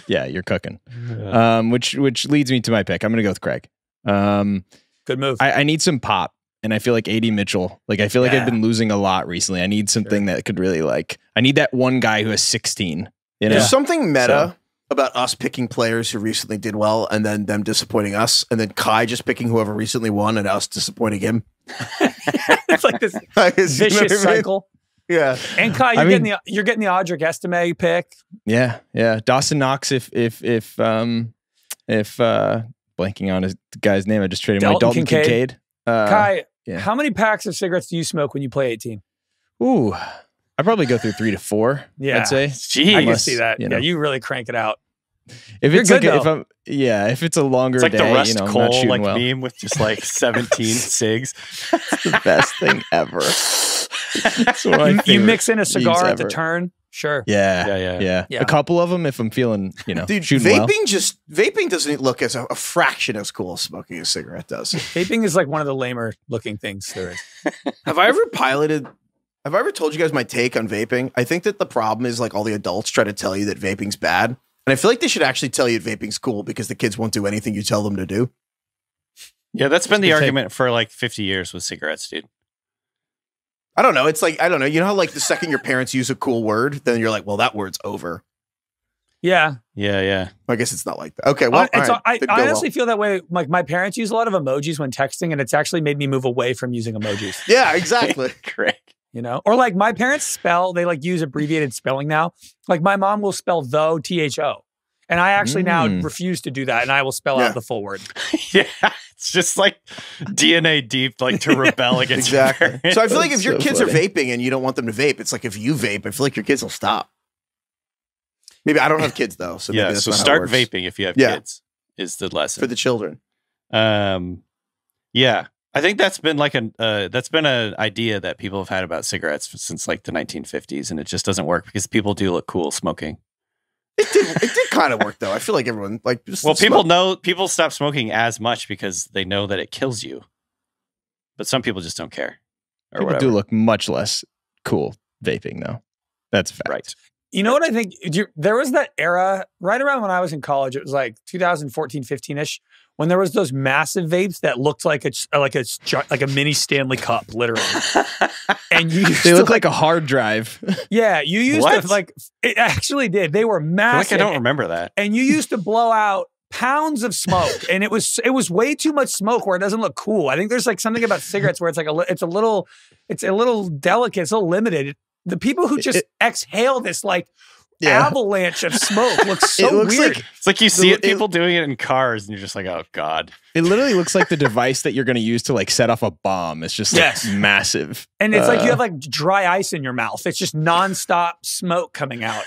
Yeah, you're cooking. Which leads me to my pick. I'm going to go with Craig. Good move. I need some pop. And I feel like AD Mitchell, I feel like I've been losing a lot recently. I need something that could really I need that one guy who has 16. There's something meta about us picking players who recently did well and then them disappointing us. And then Kai just picking whoever recently won and us disappointing him. It's like this vicious cycle. Yeah. And Kai, you're getting the Audric Estime pick. Yeah. Yeah. Dawson Knox, if blanking on the guy's name, I just traded my Dalton Kincaid. Kai, how many packs of cigarettes do you smoke when you play 18? Ooh, I probably go through 3 to 4. Yeah, I'd say. Jeez. I can see that. Yeah, you really crank it out. If it's if it's a longer it's like day, the Rust Cole meme with just 17 cigs. It's the best thing ever. You mix in a cigar at the turn. Sure. Yeah. A couple of them if I'm feeling, Dude, vaping doesn't look as a fraction as cool as smoking a cigarette does. Vaping is like one of the lamer looking things there is. Have I ever told you guys my take on vaping? I think that the problem is all the adults try to tell you that vaping's bad. And I feel like they should actually tell you that vaping's cool because the kids won't do anything you tell them to do. Yeah, that's been the argument for 50 years with cigarettes, dude. I don't know. It's I don't know. You know how the second your parents use a cool word, then you're like, well, that word's over. Yeah. Yeah. I guess it's not like that. Okay. Well, I honestly feel that way. My parents use a lot of emojis when texting, and it's actually made me move away from using emojis. Yeah, exactly. Correct. Or my parents spell, they use abbreviated spelling now. My mom will spell though, THO. And I actually now refuse to do that, and I will spell out the full word. Yeah, it's just DNA deep, to rebel against exactly. So I feel like if your kids are vaping and you don't want them to vape, it's if you vape, I feel like your kids will stop. Maybe I don't have kids though, so maybe that's so not start how it works. vaping if you have kids is the lesson for the children. Yeah, I think that's been an idea that people have had about cigarettes since the 1950s, and it just doesn't work because people do look cool smoking. It did kind of work though. I feel like everyone people stop smoking as much because they know that it kills you, but some people just don't care. People do look much less cool vaping though. That's a fact. Right. You know what I think? There was that era right around when I was in college. It was 2014, 15-ish, when there was those massive vapes that looked like a mini Stanley Cup, literally. And they look like a hard drive. Yeah, you used to it actually did. They were massive. I don't remember that. And you used to blow out pounds of smoke, and it was way too much smoke where it doesn't look cool. I think there's something about cigarettes where it's a little delicate, it's a little limited. The people who just exhale this avalanche of smoke looks so weird. It's you see people doing it in cars, and you're just oh god. It literally looks like the device that you're going to use to set off a bomb. It's just massive, and it's you have dry ice in your mouth. It's just nonstop smoke coming out.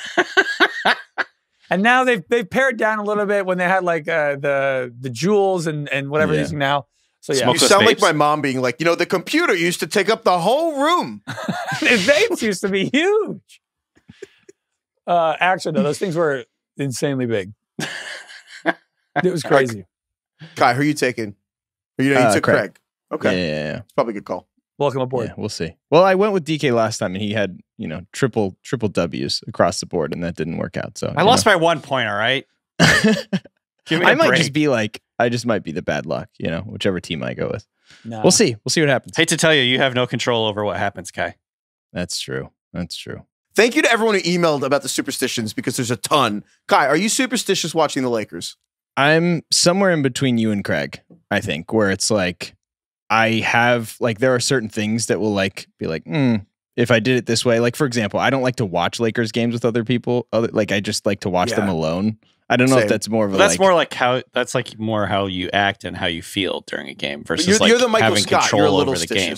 And now they've pared down a little bit when they had the Juuls and whatever they're using now. So yeah, you sound like my mom being the computer used to take up the whole room. The vapes used to be huge. Actually, no, those things were insanely big. It was crazy. Kai, who are you taking? You took Craig. Okay, yeah. It's probably a good call. Welcome aboard. Yeah, we'll see. Well, I went with DK last time, and he had triple W's across the board, and that didn't work out. So I lost by 1 point. All right. I might just be I just might be the bad luck, whichever team I go with. No. We'll see. We'll see what happens. Hate to tell you have no control over what happens, Kai. That's true. Thank you to everyone who emailed about the superstitions because there's a ton. Kai, are you superstitious watching the Lakers? I'm somewhere in between you and Craig, I think, where it's like, I have, like, there are certain things that will, like, be like, if I did it this way, like, for example, I don't like to watch Lakers games with other people. Like, I just like to watch them alone. I don't know if that's more of a, that's more like more how you act and how you feel during a game versus you're the Michael having Scott. control You're a little over the game.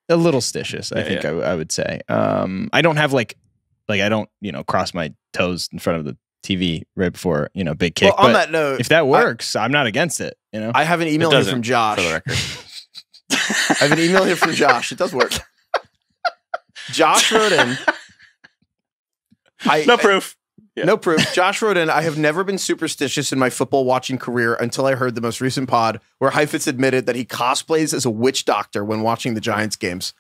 A little stitious, I think I would say. I don't have like I don't, cross my toes in front of the TV right before, big kick. Well, on that note, if that works, I'm not against it. I have an email here from Josh. For the record. I have an email here from Josh. It does work. Josh wrote in. No proof. Yeah. No proof. Josh wrote in, I have never been superstitious in my football watching career until I heard the most recent pod where Heifetz admitted that he cosplays as a witch doctor when watching the Giants games.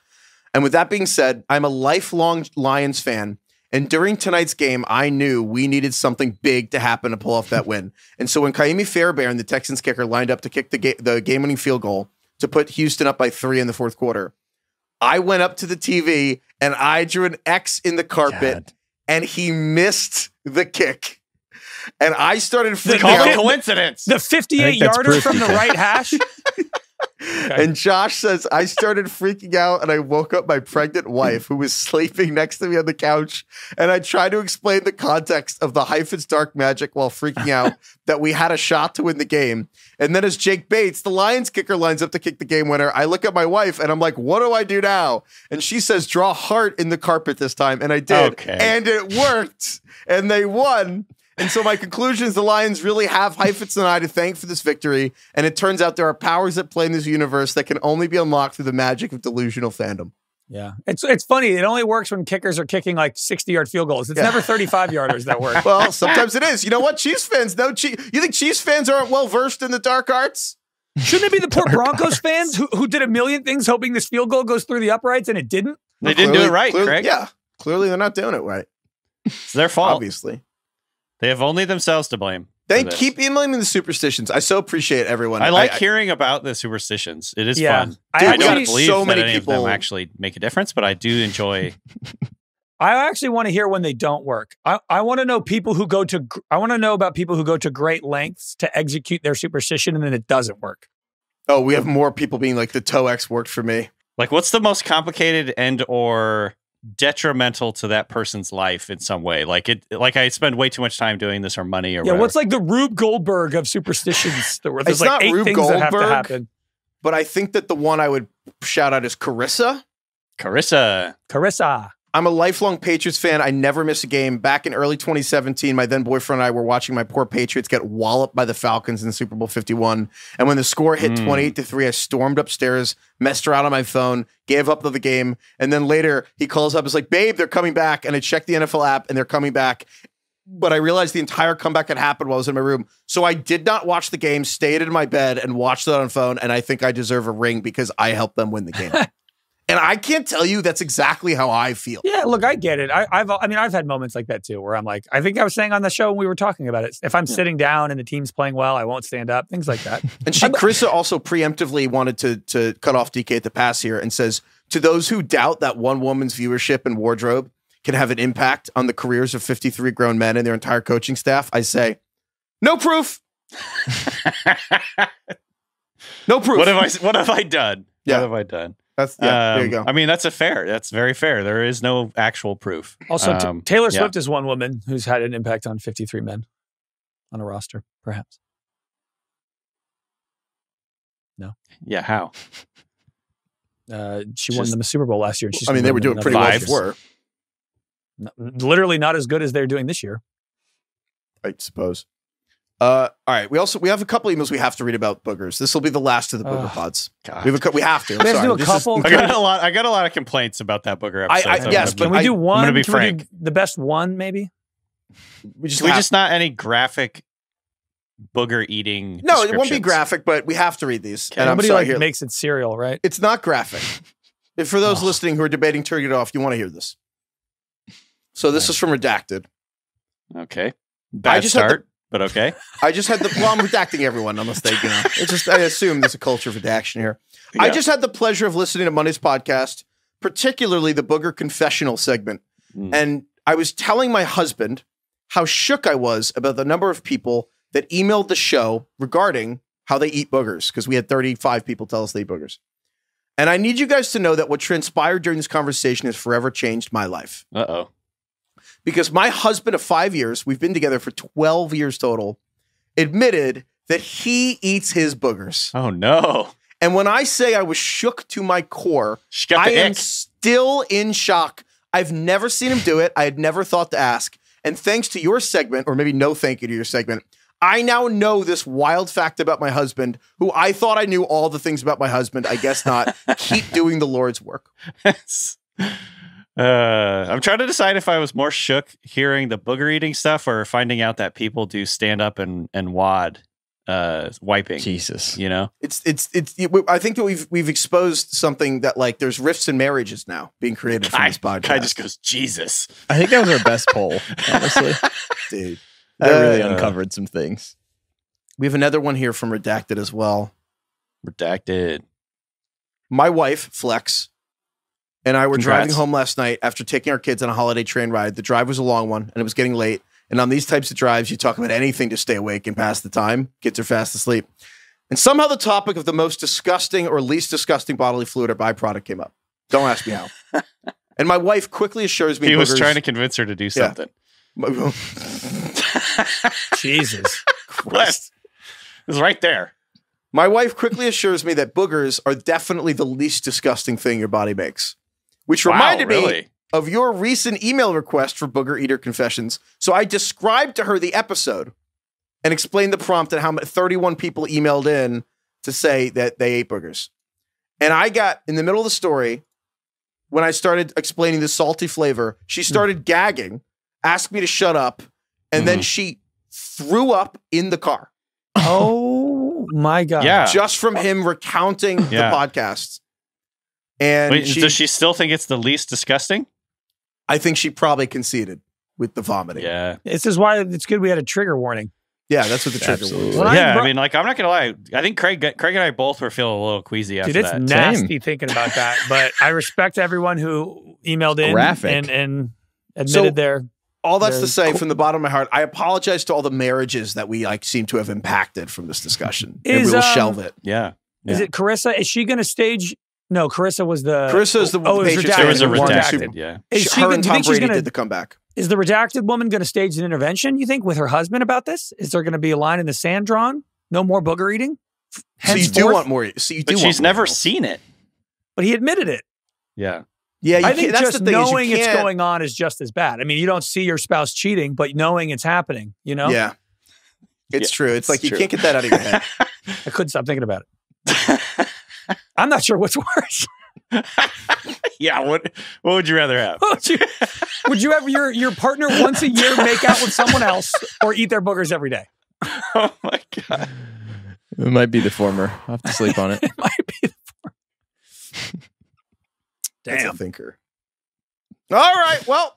And with that being said, I'm a lifelong Lions fan. And during tonight's game, I knew we needed something big to happen to pull off that win. And so when Kaimi Fairbairn, the Texans kicker, lined up to kick the game-winning field goal to put Houston up by 3 in the fourth quarter, I went up to the TV and I drew an X in the carpet and he missed the kick. And I started freaking out. Coincidence. The 58-yarder from the right hash. Okay. And Josh says, I started freaking out and I woke up my pregnant wife who was sleeping next to me on the couch. And I tried to explain the context of the Heifetz dark magic while freaking out that we had a shot to win the game. And then as Jake Bates, the Lions kicker, lines up to kick the game winner, I look at my wife and I'm like, what do I do now? And she says, draw a heart in the carpet this time. And I did. Okay. And it worked. And they won. And so my conclusion is the Lions really have Heifetz and I to thank for this victory. And it turns out there are powers at play in this universe that can only be unlocked through the magic of delusional fandom. Yeah. It's funny. It only works when kickers are kicking like 60-yard field goals. It's never 35-yarders that work. Well, sometimes it is. You know what? Chiefs fans know. You think Chiefs fans aren't well-versed in the dark arts? Shouldn't it be the poor Broncos fans who did a million things hoping this field goal goes through the uprights and it didn't? They didn't do it right, Craig. Yeah. Clearly they're not doing it right. It's their fault. Obviously. They have only themselves to blame. They keep emailing me the superstitions. I so appreciate everyone. I like hearing about the superstitions. It is fun. Dude, I don't believe so many that any people of them actually make a difference, but I do enjoy. I actually want to hear when they don't work. I want to know people who go to. I want to know about people who go to great lengths to execute their superstition and then it doesn't work. Oh, we have more people being like the toe X worked for me. Like, what's the most complicated and or detrimental to that person's life in some way? Like I spend way too much time doing this or money or whatever. What's like the Rube Goldberg of superstitions? There's it's like not 8 Rube things Goldberg, that have to happen. But I think that the one I would shout out is Carissa. I'm a lifelong Patriots fan. I never miss a game. Back in early 2017, my then boyfriend and I were watching my poor Patriots get walloped by the Falcons in Super Bowl 51. And when the score hit 28-3, I stormed upstairs, messed around on my phone, gave up the game. And then later he calls up, it's like, babe, they're coming back. And I checked the NFL app and they're coming back. But I realized the entire comeback had happened while I was in my room. So I did not watch the game, stayed in my bed and watched it on phone. And I think I deserve a ring because I helped them win the game. And I can't tell you that's exactly how I feel. Yeah, look, I get it. I've had moments like that too, where I'm like, I think I was saying on the show when we were talking about it, if I'm sitting down and the team's playing well, I won't stand up, things like that. And Carissa also preemptively wanted to cut off DK at the pass here and says, to those who doubt that one woman's viewership and wardrobe can have an impact on the careers of 53 grown men and their entire coaching staff, I say, no proof. No proof. What have I done? Yeah. What have I done? There you go. I mean, that's very fair. There is no actual proof. Also, Taylor Swift is one woman who's had an impact on 53 men on a roster, perhaps. No. Yeah, how? She won the Super Bowl last year. They were doing pretty well before. Literally not as good as they're doing this year. I suppose. All right. We have a couple emails we have to read about boogers. This will be the last of the booger pods. God. We have to. We have to do a couple. I got a lot of complaints about that booger episode. Yes, but can we do one? I'm gonna be frank. We do the best one, maybe. We just not any graphic booger eating. No, it won't be graphic, but we have to read these. Okay. And somebody makes it cereal, right? It's not graphic. If for those listening who are debating turning it off, you want to hear this. So this is from Redacted. Okay. Bad start. But okay. I just had I'm redacting everyone unless they, I assume there's a culture of redaction here. Yeah. I just had the pleasure of listening to Monday's podcast, particularly the Booger Confessional segment. And I was telling my husband how shook I was about the number of people that emailed the show regarding how they eat boogers, because we had 35 people tell us they eat boogers. And I need you guys to know that what transpired during this conversation has forever changed my life. Uh-oh. Because my husband of 5 years, we've been together for 12 years total, admitted that he eats his boogers. Oh, no. And when I say I was shook to my core, I am still in shock. I've never seen him do it. I had never thought to ask. And thanks to your segment, or maybe no thank you to your segment, I now know this wild fact about my husband, who I thought I knew all the things about my husband. I guess not. Keep doing the Lord's work. I'm trying to decide if I was more shook hearing the booger eating stuff or finding out that people do stand up and wad wiping. Jesus, it's I think that we've exposed something that, like, there's rifts in marriages now being created from this podcast. Guy just goes, Jesus. I think that was our best poll, honestly. Dude, that really uncovered some things. We have another one here from Redacted as well. Redacted. My wife, Flex, and I were driving home last night after taking our kids on a holiday train ride. The drive was a long one, and it was getting late. And on these types of drives, you talk about anything to stay awake and pass the time. Kids are fast asleep. And somehow the topic of the most disgusting or least disgusting bodily fluid or byproduct came up. Don't ask me how. And my wife quickly assures me he was trying to convince her to do something. Yeah. Jesus Christ. It was right there. My wife quickly assures me that boogers are definitely the least disgusting thing your body makes. Which reminded me of your recent email request for Booger Eater Confessions. So I described to her the episode and explained the prompt and how 31 people emailed in to say that they ate boogers. And I got, in the middle of the story, when I started explaining the salty flavor, she started gagging, asked me to shut up, and then she threw up in the car. Oh my God. Yeah. Just from him recounting the podcast. And wait, does she still think it's the least disgusting? I think she probably conceded with the vomiting. Yeah. This is why it's good we had a trigger warning. Yeah, that's what the trigger was. I mean, like, I'm not going to lie. I think Craig and I both were feeling a little queasy after that. Dude, it's nasty thinking about that. But I respect everyone who emailed in and admitted their... All that's to say, from the bottom of my heart, I apologize to all the marriages that we seem to have impacted from this discussion. And we will shelve it. Yeah. Is it Carissa? Is she going to stage... No, Carissa was the... Carissa is the... Oh, it was redacted. There was a redacted, yeah. Her and Tom Brady did the comeback. Is the redacted woman going to stage an intervention, you think, with her husband about this? Is there going to be a line in the sand drawn? No more booger eating? So you do want more... But she's never seen it. But he admitted it. Yeah. Yeah, I think just knowing it's going on is just as bad. I mean, you don't see your spouse cheating, but knowing it's happening, you know? Yeah. It's true. It's like you can't get that out of your head. I couldn't stop thinking about it. I'm not sure what's worse. Yeah, what would you rather have? Would you have your partner once a year make out with someone else or eat their boogers every day? Oh my God. It might be the former. I'll have to sleep on it. It might be the former. Damn. That's a thinker. All right, well.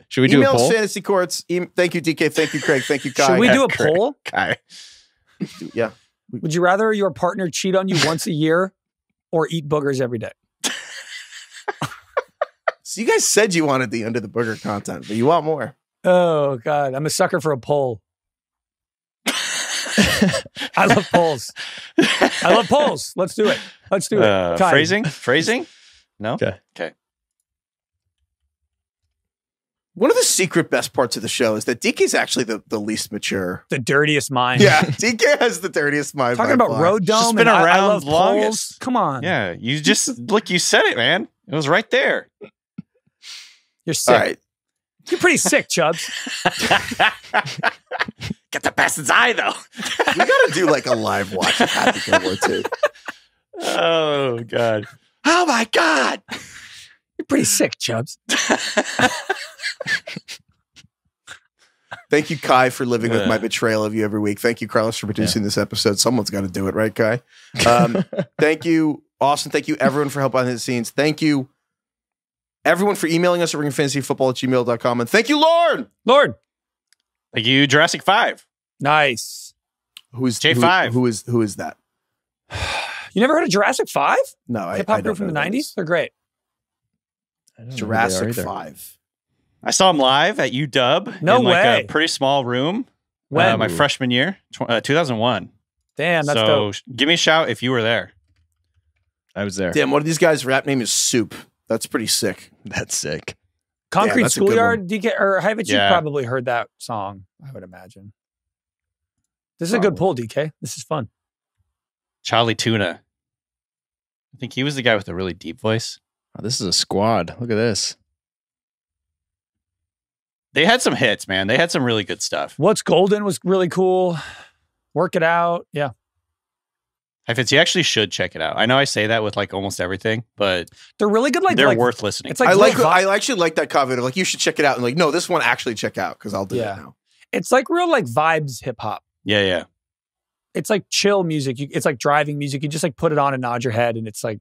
Should we do a poll? Fantasy Courts. Thank you, DK. Thank you, Craig. Thank you, Kai. Should we do a poll? Kai. Yeah. Would you rather your partner cheat on you once a year or eat boogers every day? So you guys said you wanted the under the booger content, but you want more. Oh, God. I'm a sucker for a poll. I love polls. I love polls. Let's do it. Let's do it. Phrasing? No? Okay. One of the secret best parts of the show is that DK's actually the least mature. The dirtiest mind. Yeah, DK has the dirtiest mind. Talking about Road Dome. Been around I love longest. Polls. Come on. Yeah, you just, look, you said it, man. It was right there. You're sick. All right. You're pretty sick, Chubbs. Get the bastard's eye, though. We got to do like a live watch of Happy Gilmore, too. Oh, God. Oh, my God. You're pretty sick, Chubbs. Thank you, Kai, for living with my betrayal of you every week. Thank you, Carlos, for producing this episode. Someone's got to do it, right, Kai? Thank you, Austin. Thank you, everyone, for help behind the scenes. Thank you, everyone, for emailing us at ringfantasyfootball@gmail.com. And thank you, Lord. Thank you, Jurassic 5. Nice. Who's J5? Who is that? You never heard of Jurassic 5? No, I Hip-hop don't group from the 90s? They're great. Jurassic 5. I saw him live at UW No in way. a pretty small room. When? My freshman year, 2001. Damn, that's so dope. Give me a shout if you were there. I was there. Damn, one of these guys' rap name is Soup. That's pretty sick. That's sick. Concrete that's a good Schoolyard, DK, or Heifetz, Yeah. you probably heard that song, I would imagine. This is a good pull, DK. This is fun. Charlie Tuna. I think he was the guy with the really deep voice. Oh, this is a squad. Look at this. They had some hits, man. They had some really good stuff. What's Golden was really cool. Work It Out. Yeah. Heifetz, you actually should check it out. I know I say that with like almost everything, but they're really good. Like they're worth listening. It's like I actually like that comment of like, you should check it out. And like, no, this one actually check out because I'll do it now. It's like real like vibes hip hop. Yeah. It's like chill music. It's like driving music. You just like put it on and nod your head, and it's like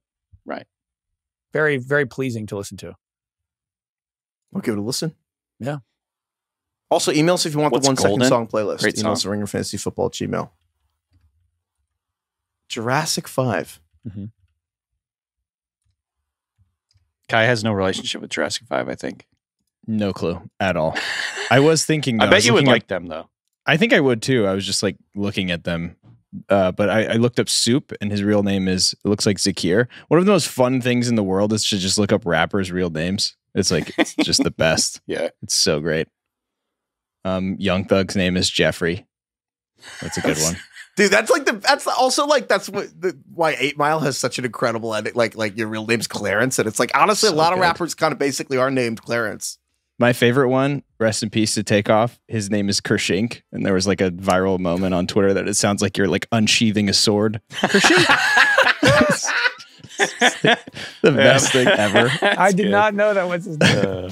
very, very pleasing to listen to. We'll give it a listen. Yeah. Also, email us if you want the 1 second song playlist. Great email song. us at ringerfantasyfootball@gmail.com. Jurassic 5. Mm-hmm. Kai has no relationship with Jurassic 5, I think. No clue at all. I was thinking. I bet you would like them, though. I think I would, too. I was just like looking at them. But I looked up Soup, and his real name is, it looks like Zakir. One of the most fun things in the world is to just look up rappers' real names. It's like, it's just the best. Yeah. It's so great. Young Thug's name is Jeffrey. That's a good one. Dude, that's why 8 Mile has such an incredible edit. Like your real name's Clarence. And it's like, honestly, So a lot of good. rappers kind of basically are named Clarence. My favorite one, rest in peace to Takeoff. His name is Kershink. And there was like a viral moment on Twitter that it sounds like you're like unsheathing a sword. Kershink. The best thing ever. I did not know that was his name.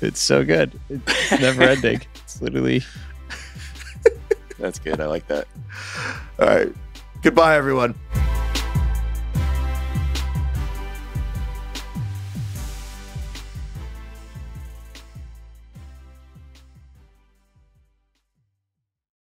It's so good. It's never ending. It's literally. That's good. I like that. All right. Goodbye, everyone.